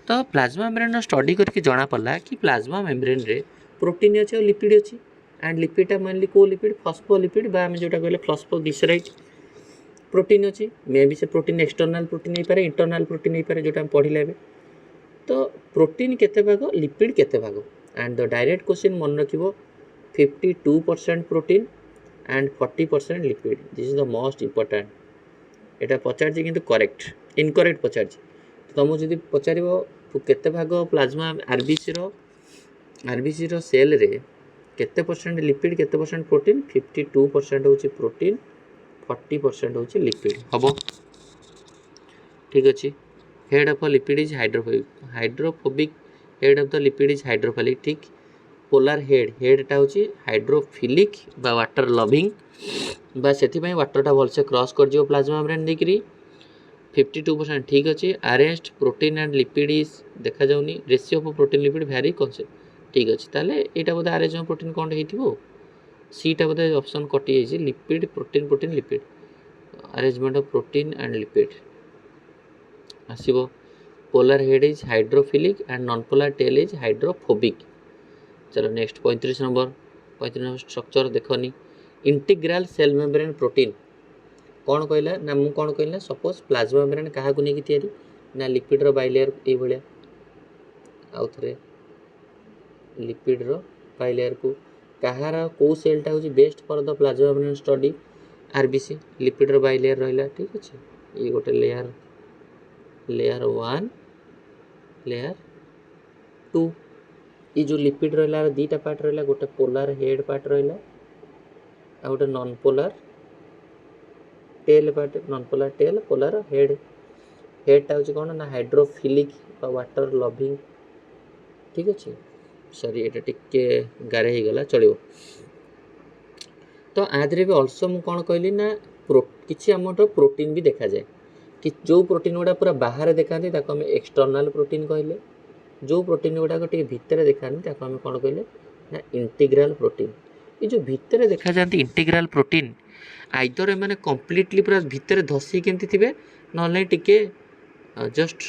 तो प्लाज्मा मेम्ब्रेन स्टडी करके जना पड़ा कि प्लाज्मा मेम्ब्रेन रे प्रोटीन अच्छे और लिपिड अच्छी एंड लिपिडा मेनली को लिपिड फॉस्फोलिपिड आम जोटा कहले फॉस्फोग्लिसराइड प्रोटीन अच्छी मे भी से प्रोटीन एक्सटर्नाल प्रोटीन हो पारे इंटरनाल प्रोटीन हो पारे जोटा हम पढ़िले एबे. तो प्रोटीन केते भाग लिपिड केते भाग एंड द डायरेक्ट क्वेश्चन मन रखिबो 52% protein and 40% lipid. This is the most important. एटा पचार किंतु करेक्ट इनकरेक्ट पचार तुमको जब पचार केते भाग प्लाज्मा आरबीसी रो सेल रे केते परसेंट लिपिड केते परसेंट प्रोटीन 52% होची प्रोटीन 40% होची लिपिड हम ठीक अच्छे. Head of lipid is hydrophobic head of the lipid is hydrophilic ठीक. पोलार हेडटा हूँ हाइड्रोफिलिक बा वाटर लविंग बा से वाटरटा भलसे क्रॉस कर प्लाज्मा मेम्ब्रेन देकरी 52% ठीक अच्छे. Arranged protein and lipid is देखा जाऊनी ratio of protein lipid Bhairi concept ठीक अच्छे. ताले यहाँ बोधे अरेंज प्रोटीन कौन हो सीटा बोधे ऑप्शन कटि जाइए lipid protein protein lipid arrangement of protein and lipid आसो. Polar head is hydrophilic and non polar tail is hydrophobic. चलो नेक्स्ट 35 नंबर स्ट्रक्चर देखनी इंटीग्रल सेल मेम्ब्रेन प्रोटीन कौन कहला ना मु कौन कहला सपोज प्लाज्मा मेम्ब्रेन क्या नहीं तैयारी ना लिपिड रो बाइलेयर ये भाया आउ थे लिपिड रो बाइलेयर को कहार कौ सेलटा हूँ best for the plasma membrane study RBC lipid रो बाइलेयर रहा ठीक अच्छे. ये गोटे लेयर 1 लेयर 2 ये जो लिपिड रहा दीटा पार्ट रहा गोटे पोलार हेड पार्ट रहा आ गोटे non polar tail part non polar tail polar हेडटा हूँ कौन ना हाइड्रोफिलिक वाटर लविंग ठीक अच्छे. सॉरी ये टिके गारे ही गला चलो. तो आधे भी अल्सो मुझे कौन कहली ना किसी आम प्रोटीन भी देखा जाए कि जो प्रोटीन गुड़ा पूरा बाहर देखा आम एक्सटर्नाल प्रोटीन कहले जो प्रोटीन गुड़ाक भितर देखा आम कौन कहले ना इंटीग्रल प्रोटीन. ये जो भितर देखा जाती integral protein either am completely पूरा भितर धसी केमती थे ना टिके जस्ट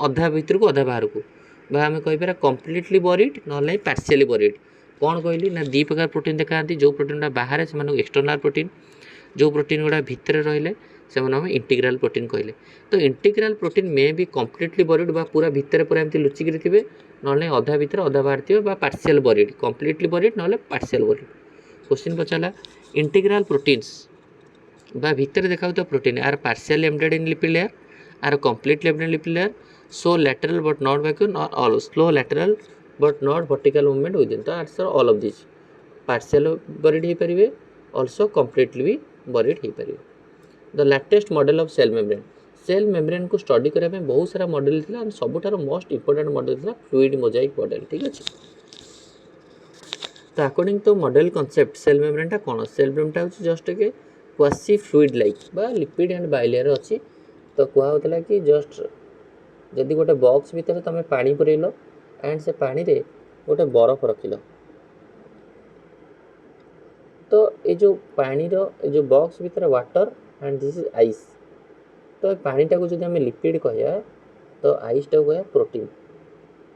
अधा भितर को अधा बाहर को बा आम कहीपर कम्प्लीटली बरीड ना पार्शियली बरीड. कौन कहली ना दी प्रकार प्रोटीन देखा जो प्रोटीन गुड़ा बाहर से एक्सटर्नाल प्रोटीन जो प्रोटीन गुड़ा भितर रहिले से इंटीग्रल प्रोटीन कहले. तो इंटीग्रल प्रोटीन मे भी कम्प्लीटली बरीड बा पूरा भितर पूरा एमती लुचिकी थे ना अधा भितर अधा बाहर थे पार्शियल बरीड कम्प्लीटली बरीड ना पार्शियल बरीड. क्वेश्चन पचारा इंटीग्रल प्रोटीन्स बा भितर देखा protein are partial embedded in lipid layer are completely embedded lipid layer so lateral but not vacuum और all slow lateral but not vertical movement within. तो answer all of this partial buried हो पारे ऑल्सो कम्प्लीटली भी बरीड हो पारे. The latest model of cell membrane को स्टडी करने बहुत सारा मॉडल था एंड सबुठार मोस्ट इंपोर्टेंट मॉडल था फ्लूइड मोजाइक मॉडल ठीक अच्छे. तो according to model concept cell मेम्ब्रेनटा कौन सेल मेम्ब्रेनटा हूँ जस्ट के क्वासी फ्लूइड लाइक बा लिपिड एंड बाइलेयर अच्छी. तो कहला कि जस्ट जदि गोटे बॉक्स भितर तुम पानी पुरेल एंड से पानी रे गोटे बरफ रखिल तो ये जो पानी जो बॉक्स भितर water and this is ice. तो पानीटा को जब आम लिपिड कह तो आइसटा कह प्रोटीन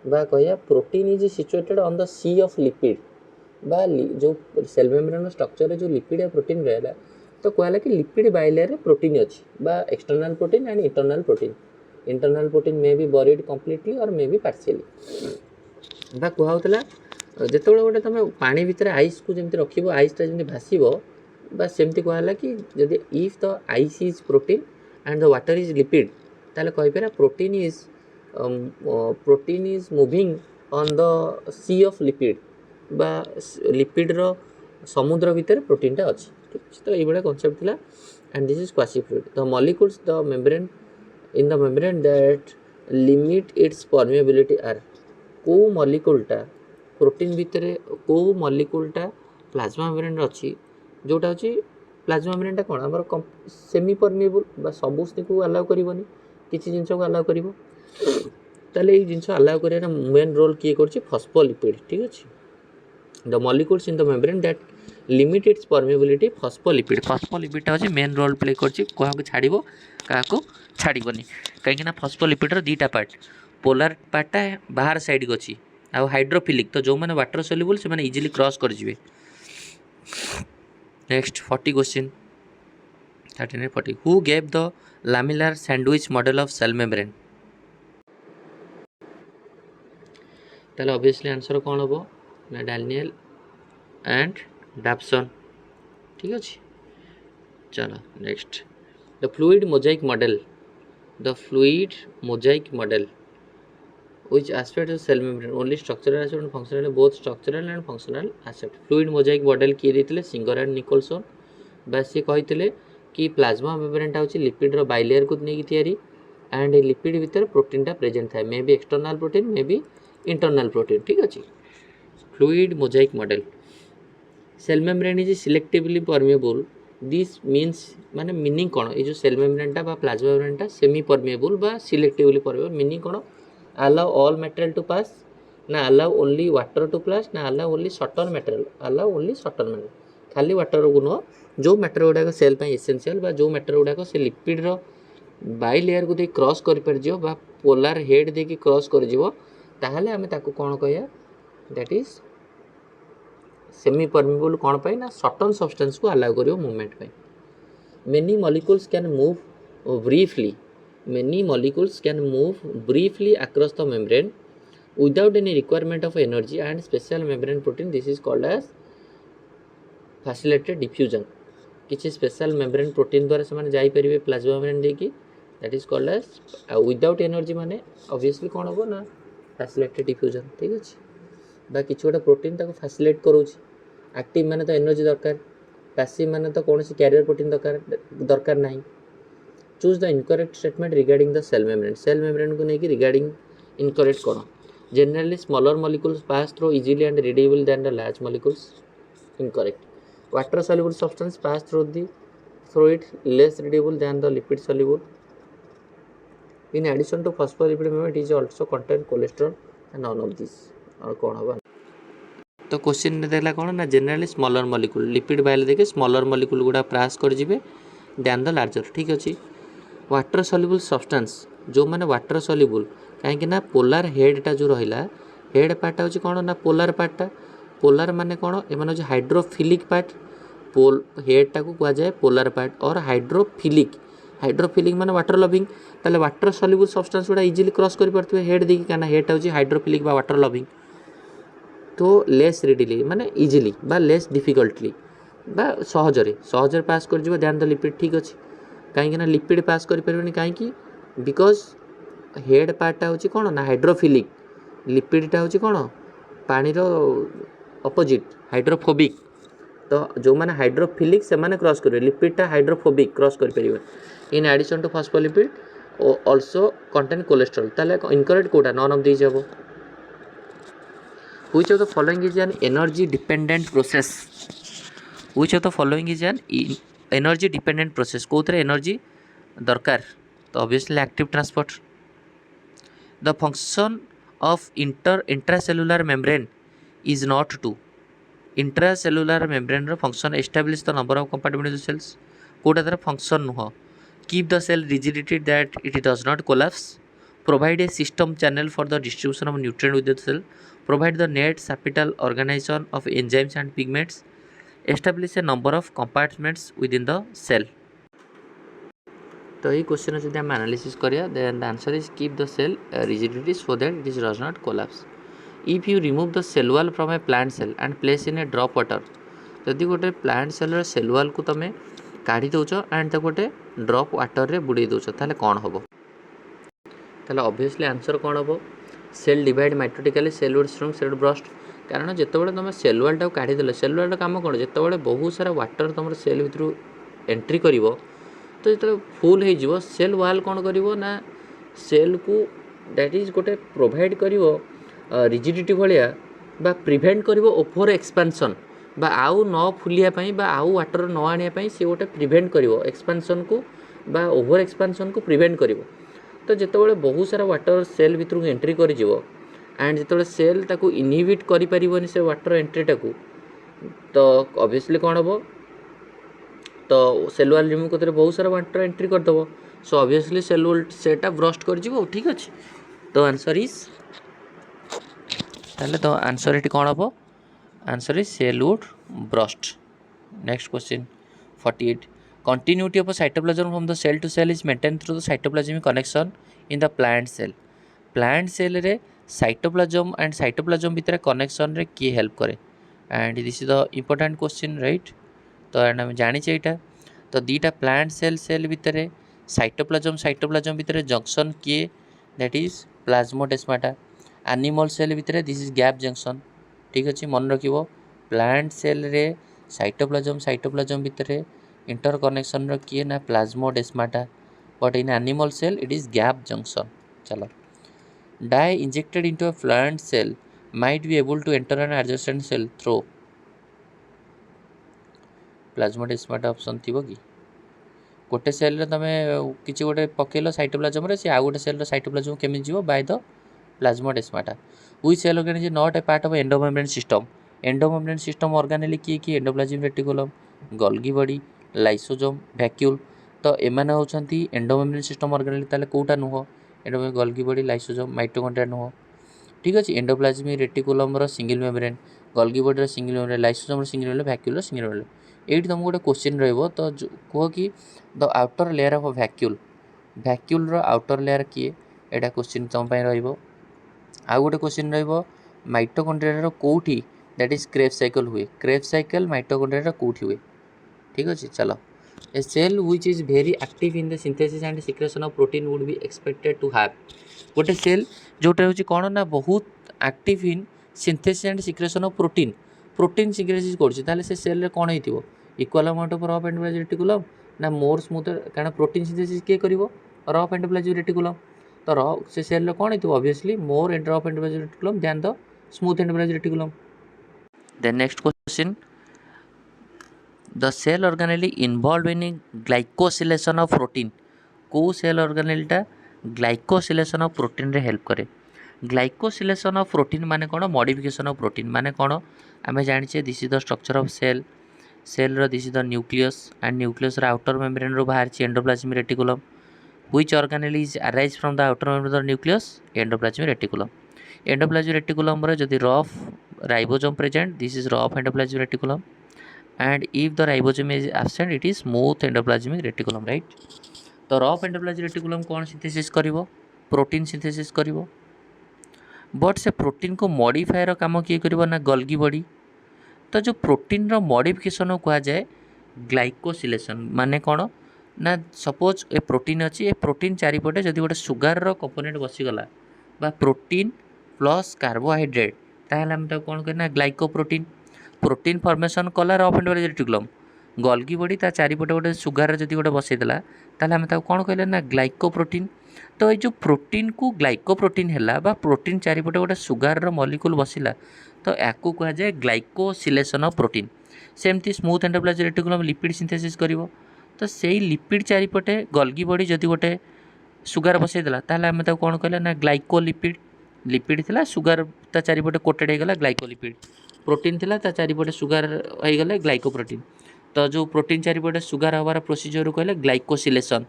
बा कह protein is situated on the sea of lipid बा जो सेल मेम्ब्रेन स्ट्रक्चर जो लिपिड या प्रोटीन रहा तो कहला कि लिपिड बाइलेयर प्रोटीन अच्छी बा external protein and internal protein. Internal protein may be buried completely और मे बी पार्शियली बा कहला जो गोटे तुम पानी भितर आइस को जमी रख आइसटा जमी भाषब बा सेमती कहला कि जदि if the ice is protein and the water is lipid ताले कहीपर protein is moving on the sea of lipid बा लिपिड रो समुद्र भितर प्रोटीनटा अच्छी ठीक है। तो ये कॉन्सेप्ट थिला and this is quasi fluid the molecules the membrane in the membrane that limit its permeability are को मॉलिक्यूलटा प्रोटीन भितर को मॉलिक्यूलटा प्लाज्मा मेम्ब्रेन अच्छी जोटा अच्छी प्लाज्मा मेम्ब्रेनटा कौन आम सेमी परमिएबल बा सबुस्ती को अलाउ करनी किसी जिन को अलाउ कर ताले ये जिन अलाउ कर मेन रोल किए कर फॉस्फोलिपिड ठीक अच्छे the molecules in the membrane that limit its permeability फॉस्फोलिपिडटा अच्छे मेन रोल प्ले कर छाड़ क्या छाड़बनी कहीं फॉस्फोलिपिड दीटा पार्ट पोलार पार्टा बाहर साइड को अच्छी आउ हाइड्रोफिलिक तो जो मैंने वाटर सोल्यूबल से मैंने इजिली क्रॉस कर जाए। Next 40 question 39 40 who gave the lamellar sandwich model of cell membrane ताले ऑब्वियसली आंसर कौन हम ना डैनियल एंड डैप्सन ठीक अच्छे। चलो next the fluid mosaic model which aspect of cell membrane only structural aspect and functional both structural and functional aspect fluid mosaic model किए देते सिंगर एंड निकोलसन बस ये कहते कि प्लाज्मा मेम्ब्रेनटा हूँ लिपिड रो बाइलेयर को नहीं तैयारी एंड लिपिड भितर प्रोटीनटा प्रेजेंट थाए may be external protein may be internal protein ठीक अच्छे। Fluid mosaic model cell membrane is selectively permeable this means माने मीनिंग कौन ये जो सेल मेम्ब्रेनटा बा प्लाज्मा मेम्ब्रेनटा सेमी परमिएबल बा सिलेक्टिवली परमिएबल मीनिंग कौन allow all material to pass ना allow only water to pass ना allow only certain material allow only certain material खाली वाटर को नुह जो मैटर गुड़ाक सेल एसेंशियल बा जो मैटर गुड़ाक से लिपिड रो बाइलेयर को दे क्रॉस कर बा पोलार हेड दे क्रॉस कर ताहले आमे ताको कौन कहया दैट इज सेमी परमिएबल कौन पाई ना सर्टन सब्सटेंस को अलाउ करियो movement pi. Many molecules can move briefly many molecules can move briefly across the membrane without any requirement of energy and special membrane protein this is called as facilitated diffusion किसी स्पेशल मेम्ब्रेन प्रोटीन द्वारा से जाई परिबे प्लाज्मा मेम्ब्रेन देकी that is called as without energy माने ऑब्वियसली कौन हम ना फैसिलिटेटेड डिफ्यूजन ठीक अच्छे बा किसी गोटे प्रोटीन ताको फैसिलिटेट करोछि एक्टिव माने तो एनर्जी दरकार पैसिव माने तो कौन सी कैरियर प्रोटीन दरकार नहीं। Choose the incorrect statement regarding the cell membrane को लेकिन रिगार्डिंग इनकरेक्ट कौन generally smaller molecules pass through easily and reducible than the large molecules incorrect water soluble substance pass through it less reducible than the lipid soluble in addition to phospholipid membrane is also contain cholesterol and none of this और कौन होगा तो क्वेश्चन देखला कौन ना जनरली स्मॉलर मॉलिक्यूल लिपिड बाइल देखे स्मॉलर मॉलिक्यूल गुड़ा पास कर जिवे दैन द लार्जर ठीक अच्छे। वाटर सॉल्युबल सब्सटेंस जो माने वाटर सॉल्युबल कहीं पोलार हेडटा जो रहा हेड पार्टा हूँ कौन ना पोलार माने कौन ये हाइड्रोफिलिक पार्ट हेडटा को कहुए पोलार पार्ट और हाइड्रोफिलिक माने वाटर लविंग ताले वाटर सॉल्युबल सब्सटेंस गुड़ा इजिली क्रॉस कर पारे हेड देखिए क्या हेडटा हूँ हाइड्रोफिलिक बा वाटर लविंग तो लेस रिडिली माने इजिली बा लेस डिफिकल्टली बा सहजरे पास कर ध्यान द लिपिड ठीक अच्छे कहीं लिपिड पास कर कहीं बिकज हेड पार्टा हूँ कौन ना हाइड्रोफिलिक लिपिडटा हूँ कौन पानी अपोजिट हाइड्रोफोबिक तो जो मैंने हाइड्रोफिलिक से मैंने क्रॉस करेंगे लिपिडटा हाइड्रोफोबिक क्रॉस कर in addition to phospholipid also contain cholesterol ताले इनकरेक्ट कोटा नॉन ऑफ दिस हम which of the following is an energy dependent process which of the following is an energy dependent process कौन एनर्जी दरकार तो obviously active transport the function of intracellular membrane is not to intracellular membrane रो function establish the number of compartment cells कोटा तार फंक्शन नुह keep the cell rigidity that it does not collapse provide a system channel for the distribution of nutrient with the cell provide the net capital organization of enzymes and pigments establish a number of compartments within the cell. तो ये क्वेश्चन जब आम एनालिसिस करिया then the answer is keep the cell rigidity so that it is does not collapse. If you remove the cell wall from a plant cell and place in A drop water, जदि गोटे प्लांट सेल सेल वॉल को तुम काढ़ी दौच एंड गोटे ड्रॉप वाटर रे बुड़े दौच ताले कौन हम? ताले ऑब्वियसली आंसर कौन हम? Cell divide mitotically cell would strung cell burst. कारण जितेबाला तुम सेल वॉल टाक काढ़ीदेल सेल वॉल काम कौन जितेबाला बहुत सारा वाटर तुम सेल भितर एंट्री कर तो जो फुल हो सेल वॉल कौन कर सेल को दैट इज गोटे प्रोवाइड कर रिजिडिटी भाया बा प्रिभेंट कर ओभर एक्सपेंशन बा आउ न फुलियापाई बा आउ वाटर न आने सी गोटे प्रिभेंट कर एक्सपेंशन को बा ओभर एक्सपेंशन को प्रिभेंट कर। तो जितेबाला बहुत सारा वाटर सेल भितर एंट्री कर एंड जिते सेल ताको इनहिबिट करें से वाटर एंट्रीटा को तो ऑब्वियसली कौन हम? तो सेल वॉल रिमूव करते बहुत सारा वाटर एंट्री करदेव सो ऑब्वियसली सेल वॉल सेटा ब्रस्ट कर ठीक अच्छे। तो आंसर इज ताले तो आंसर ये कौन हम? Answer is cell would burst. Next question 48 continuity of cytoplasm from the cell to cell is maintain through the cytoplasmic connection in the plant cell. Plant cell रे साइटोप्लाज्म एंड साइटोप्लाज्म भितर कनेक्शन रे किए हेल्प करे and this is the important question right. तो आम जाचे यहाँ तो दीटा प्लांट सेल भितर साइटोप्लाज्म भितर जंक्शन किए that is plasmodesmata. Animal cell भितर दिस इज गैप जंक्शन। ठीक अच्छे मन रख प्लांट सेल रे साइटोप्लाज्म भितर इंटर कनेक्शन किए ना plasmodesmata but in animal cell it is gap junction. चलो dye injected into a plant cell might be able to enter an adjacent cell through plasmodesmata option थी कि गोटे सेल तुम किसी गोटे पकेल साइटोप्लाज्म से आउ गोटे सेल साइटोप्लाज्म केमी जीव by the plasmodesmata. Which cell organ is not a part of endomembrane system. Endomembrane system organelle किए endoplasmic reticulum Golgi body lysosome vacuole. तो एमाने होचंती एंडोमेम्ब्रेन सिस्टम ऑर्गेनेल ताले कोटा नुह endomembrane Golgi body lysosome mitochondria नुह। ठीक अच्छे endoplasmic reticulum single membrane Golgi body single membrane lysosome single membrane vacuole single membrane. ये तुमको गोटे क्वेश्चन रहिबो तो कह कि the outer layer of vacuole row outer layer किए एटा क्वेश्चन तुम रहिबो। आउ गोटे क्वेश्चन रहिबो माइटोकॉन्ड्रिया रो कोठी दैट इज क्रेब्स साइकिल हुए क्रेब्स साइकिल माइटोकॉन्ड्रिया रो कोठी हुए। ठीक अच्छे चलो a cell which is very active in the synthesis and secretion of protein would be expected to have. गोटे सेल जोटा होची कौन ना बहुत active in synthesis and secretion of protein synthesis करछि ताले से सेल रे कौन हेतिबो equal amount of rough endoplasmic reticulum ना मोर स्मूथ कारण प्रोटीन सिंथेसिस किए करिवो रफ एंडोप्लाज्मिक रेटिकुलम। तो रफ से सेल रे कौन हेतिबो obviously more and rough endoplasmic reticulum than the smooth endoplasmic reticulum. Then next question the cell organelle involve in glycosylation of protein. को सेल ऑर्गेनेलटा ग्लाइकोसिलेशन ऑफ प्रोटीन रे हेल्प करे। ग्लाइकोसिलेशन ऑफ प्रोटीन माने कौन मॉडिफिकेशन ऑफ प्रोटीन माने कौन आम जाने this is the structure of cell रो this is the nucleus and nucleus रो आउटर मेम्ब्रेन रो बाहर endoplasmic reticulum which organelle is arise from the outer membrane of nucleus endoplasmic reticulum. Endoplasmic reticulum रो जदि rough ribosome present this is rough endoplasmic reticulum and if the ribosome is absent it is smooth endoplasmic reticulum right. तो रफ एंडोप्लाज्मिक रेटिकुलम कौन सिंथेसिस करिवो प्रोटीन सिंथेसिस करिवो बट से प्रोटीन को मॉडिफायर काम किए करिवो ना गोल्गी बॉडी। तो जो प्रोटीन रो मॉडिफिकेशन को जाए ग्लाइकोसिलेशन माने कौन ना सपोज ए प्रोटीन अच्छी ए प्रोटीन चारिपटे जदि गोटे सुगार रो कंपोनेंट बसीगला बा प्रोटीन प्लस कार्बोहाइड्रेट ताहले हम कौन करना ग्लाइकोप्रोटीन प्रोटीन फॉर्मेशन कला rough endoplasmic reticulum Golgi body ता चारिपटे गोटे सुगार जदि गोटे बसईदेला ताहले हम कौन कहले ना ग्लाइकोप्रोटीन। तो ये जो प्रोटीन को ग्लाइकोप्रोटीन है बा प्रोटीन चारिपटे गोटे सुगार मॉलिक्यूल बसिला तो याकू कह जाए ग्लाइकोसिलेशन ऑफ प्रोटीन। सेमती smooth endoplasmic reticulum lipid synthesis करिवो तो सेई लिपिड चारिपटे गोल्गी बॉडी जदि गोटे सुगार बसईदेला ताहले आम कौन कहले ना ग्लाइकोलिपिड लिपिड थिला सुगार ता चारिपटे कोटेड होगला ग्लाइकोलिपिड प्रोटीन थिला ता चारिपटे सुगार होगले ग्लाइकोप्रोटीन। तो जो प्रोटीन चारिपटे सुगार हबार प्रोसीजर कहले ग्लाइकोसिलेशन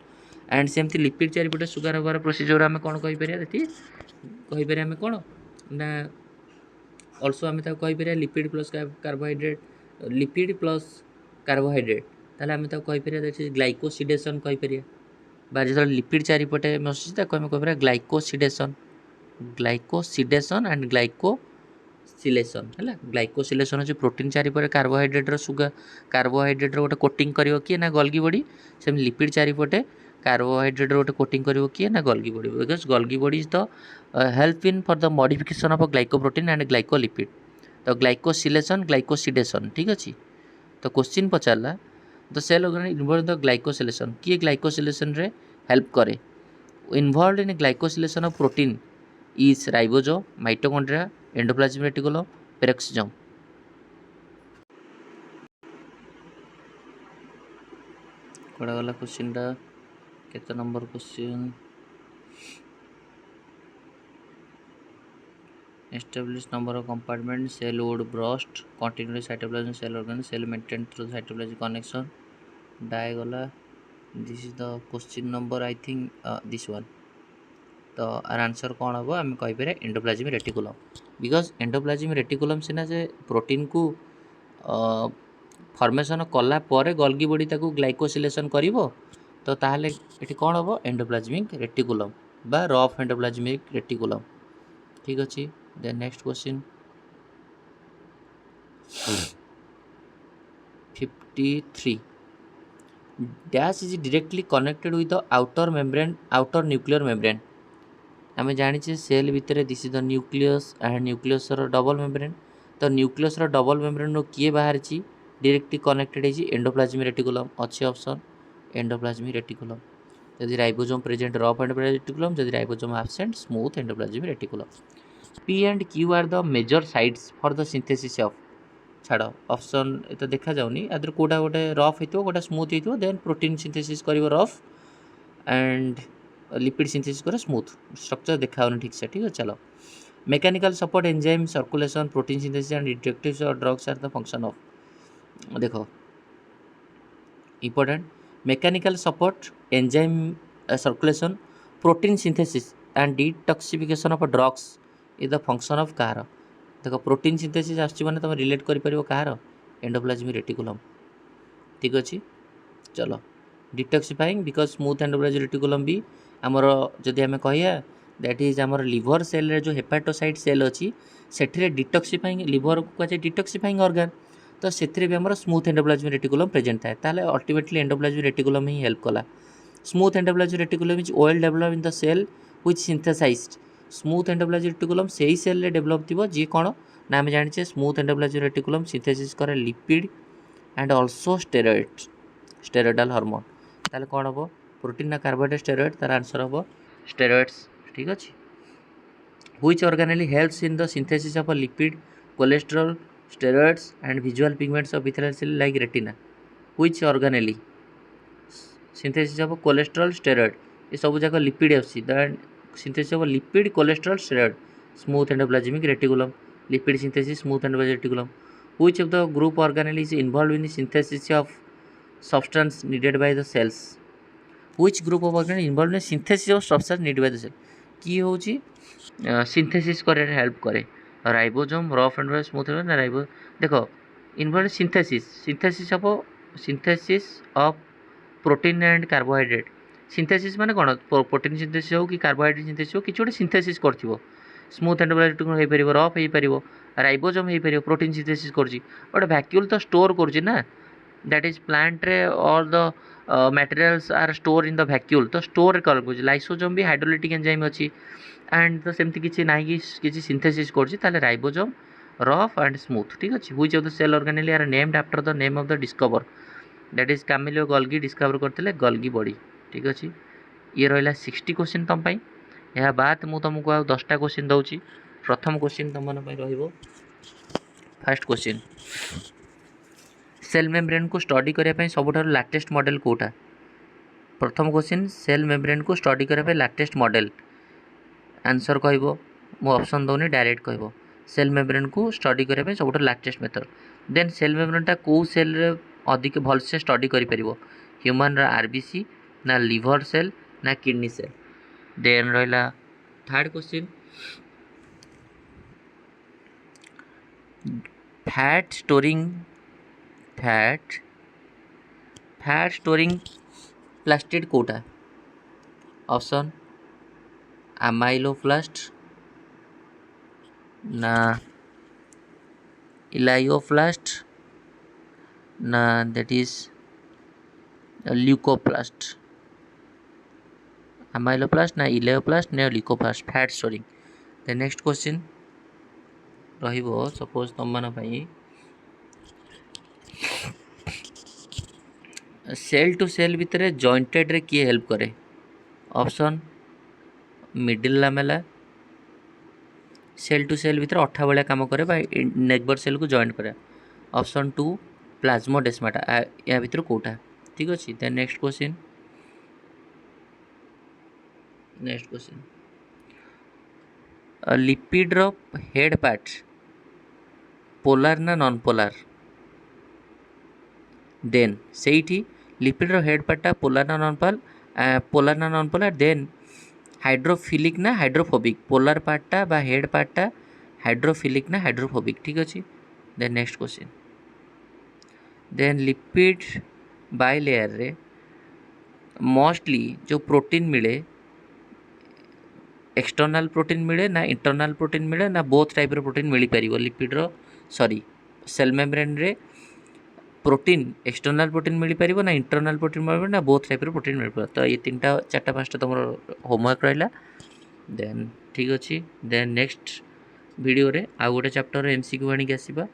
एंड सेमती लिपिड चारिपटे सुगार हबार प्रोसीजर आम कौन कहीपर आम कौन ना अल्सो आम कहीपर lipid plus carbohydrate lipid plus carbohydrate ताले आम कहीपर ग्लाइकोसिडेसन कहीपर जो लिपिड चारिपटे मसुची आम कहीपर ग्लाइकोसिडेसन एंड ग्लाइकोसिलेसन है। ग्लाइकोसिलेसन अच्छे प्रोटीन चारिपटे कार्बोहाइड्रेटर सुगर कार्बोहाइड्रेटर गोटे कोटिंग कर किए ना गल्गी बॉडी से लिपिड चारिपटे कार्बोहाइड्रेटर गोटे कोटिंग कर किए ना Golgi body because Golgi body is the help in for the modification of glycoprotein and glycolipid तो ग्लाइकोसिलेसन ग्लाइकोसिडेसन ठीक अच्छे। तो क्वेश्चन पचारा the cell organ involve the glycosylation किए ग्लाइकोसिलेसन रे हेल्प करे involve in glycosylation of protein is ribosome mitochondria endoplasmic reticulum peroxisome. कड़ा गला क्वेश्चन टा केते number question establish number of compartment cell would burst continuously cytoplasm cell organ cell maintained through cytoplasmic connection diagola this is the question number I think this one तो आर आंसर कौन हम आम कहीपर endoplasmic reticulum because endoplasmic reticulum सीना से प्रोटीन को फॉर्मेशन कला परे गल्गी बॉडी ताको ग्लाइकोसिलेशन करिवो तो ताहले एठी कौन हम एंडोप्लाज्मिक रेटिकुलम बा रफ एंडोप्लाज्मिक रेटिकुलम ठीक अच्छे। Then next question 53 dash is directly connected with the outer nuclear membrane आम जाने सेल भितर this is the nucleus and nucleus double membrane तो न्यूक्लियस डबल मेम्ब्रेन किए बाहर डायरेक्टली कनेक्टेड है एंडोप्लाज्मिक रेटिकुलम अच्छे ऑप्शन एंडोप्लाज्मिक रेटिकुलम जदि ribosome present rough endoplasmic reticulum जदि ribosome absent smooth endoplasmic reticulum. P and Q are the major sites for the synthesis of छाड़ ऑप्शन तो देखा जाऊनी आदर कोटा गोटे रफ होता गोटे स्मूथ हो देन प्रोटीन सिंथेसिस कर रफ एंड लिपिड सिंथेसिस कर स्मूथ स्ट्रक्चर देखा ठीक से ठीक है। चलो mechanical support enzyme circulation protein synthesis and detectives और drugs are the function of देखो important mechanical support enzyme circulation protein synthesis and detoxification of drugs is the function of कार देख प्रोटीन सिंथेसिस आसुची माने तुम रिलेट कर पारिबो कार एंडोप्लाज्मिक रेटिकुलम ठीक अच्छे। चलो detoxifying because smooth endoplasmic reticulum भी आमर जदि आम कहिया दैट इज आमर लिवर सेल रे जो हेपाटोसाइट सेल अच्छी सेठिरे डिटॉक्सिफाइंग लिवर को कहे डिटॉक्सिफाइंग ऑर्गन तो से भी आमर स्मूथ एंडोप्लाज्मिक रेटिकुलम प्रेजेंट थाए ताले अल्टीमेटली एंडोप्लाज्मिक रेटिकुलम ही हेल्प कला। Smooth endoplasmic reticulum is oil develop in the cell which synthesised smooth endoplasmic reticulum से ही सेल डेवलप थी जी कौन ना आम जाने स्मूथ एंडोप्लाज्मिक रेटिकुलम सिंथेसिस करे lipid and also steroidal hormone ताले कौन हम प्रोटीन ना कार्बोहाइड्रेट स्टेरॉयड तार आंसर हम स्टेरॉयड्स ठीक अच्छे। Which organelle helps in the synthesis of lipid cholesterol steroids and visual pigments of ethereal cell like retina which organelle synthesis of cholesterol steroid ये सब जाक लिपिड आसी synthesis of lipid cholesterol steroid smooth endoplasmic reticulum lipid synthesis smooth endoplasmic reticulum which of the group organelle is involved in the synthesis of substance needed by the cells which group of organelle involved in the synthesis of substance needed by the cell की होची synthesis करे हेल्प करे राइबोसोम रफ एंड स्मूथ ना राइबो देखो involve synthesis of protein and carbohydrate synthesis माने कौन प्रोटीन सिंथेसिस हो कि कार्बोहाइड्रेट सिंथेसिस हो कि गोटे सिंथेसिस कर स्मूथ एंडोप्लाज्मिक हो पार रफ हो पार राइबोसोम हो पार प्रोटीन सिंथेसिस कर भैक्यूल तो स्टोर करना दैट इज प्लांट रे all the materials are store in the vacuole तो स्टोर कर लाइसोसोम भी हाइड्रोलिटिक एंजाइम अच्छी एंड तो सेमती किसी ना कि सिंथेसिस कर राइबोसोम रफ एंड स्मूथ ठीक अच्छे। Which of the cell organelle are named after the name of the discover that is Camillo Golgi discover करते गल्गी बॉडी ठीक अच्छे। ये रहा 60 क्वेश्चन तुम यह बाद मुझे तुमको आ 10टा क्वेश्चन दूसरी प्रथम क्वेश्चन तुम रो फास्ट क्वेश्चन सेल मेम्ब्रेन को स्टडी करने सब लाटेस्ट मॉडल कोटा प्रथम क्वेश्चन सेल मेम्ब्रेन को स्टडी करने लाटेस्ट मॉडल आंसर कह मु ऑप्शन दौनी डायरेक्ट कह सेल मेम्ब्रेन को स्टडी करने सब लाटेस्ट मेथड देन सेल मेम्ब्रेनटा कौ सेल अधिक भलसे स्टडी कर ह्यूमन आरबीसी ना लिवर सेल ना किडनी सेल। देन रहा third question fat storing fat fat storing plastid कोटा ऑप्शन अमाइलोप्लास्ट ना इलायोप्लास्ट ना दैट इज ल्यूकोप्लास्ट अमाइलोप्लास्ट ना इलायोप्लास्ट ना leucoplast fat storing the next question रहिबो सपोज तुम मान पई सेल टू सेल भितर जॉइंटेड रे किए हेल्प करे option middle lamella cell to cell भितर अठा भाया काम करे नेक्बर सेल को जॉइंट करे ऑप्शन 2 प्लाज्मोडेस्माटा या भितर कोटा ठीक अच्छे देन नेक्स्ट क्वेश्चन लिपिड रो हेड पार्ट पोलार ना नॉन पोलार देन सेठी लिपिड रो हेड पार्टा पोलार ना नॉन पोलार देन हाइड्रोफिलिक ना हाइड्रोफोबिक पोलार पार्टा बा हेड पार्टा हाइड्रोफिलिक ना हाइड्रोफोबिक ठीक अच्छे then next question then lipid bilayer रे मोस्टली जो प्रोटीन मिले एक्सटर्नाल प्रोटीन मिले ना इंटरनाल प्रोटीन मिले ना बोथ टाइप प्रोटीन मिल पार लिपिड रो सॉरी सेल मेम्ब्रेन रे प्रोटीन एक्सटर्नाल प्रोटीन मिल पार ना इंटरनाल प्रोटीन मिल ना बोथ टाइप प्रोटीन मिल पार तो ये 3टा 4टा 5टा तुम होमवर्क रहा देन ठीक अच्छे देन नेक्स्ट वीडियो रे आ गोटे चैप्टर एमसीक्यू आनिक आसवा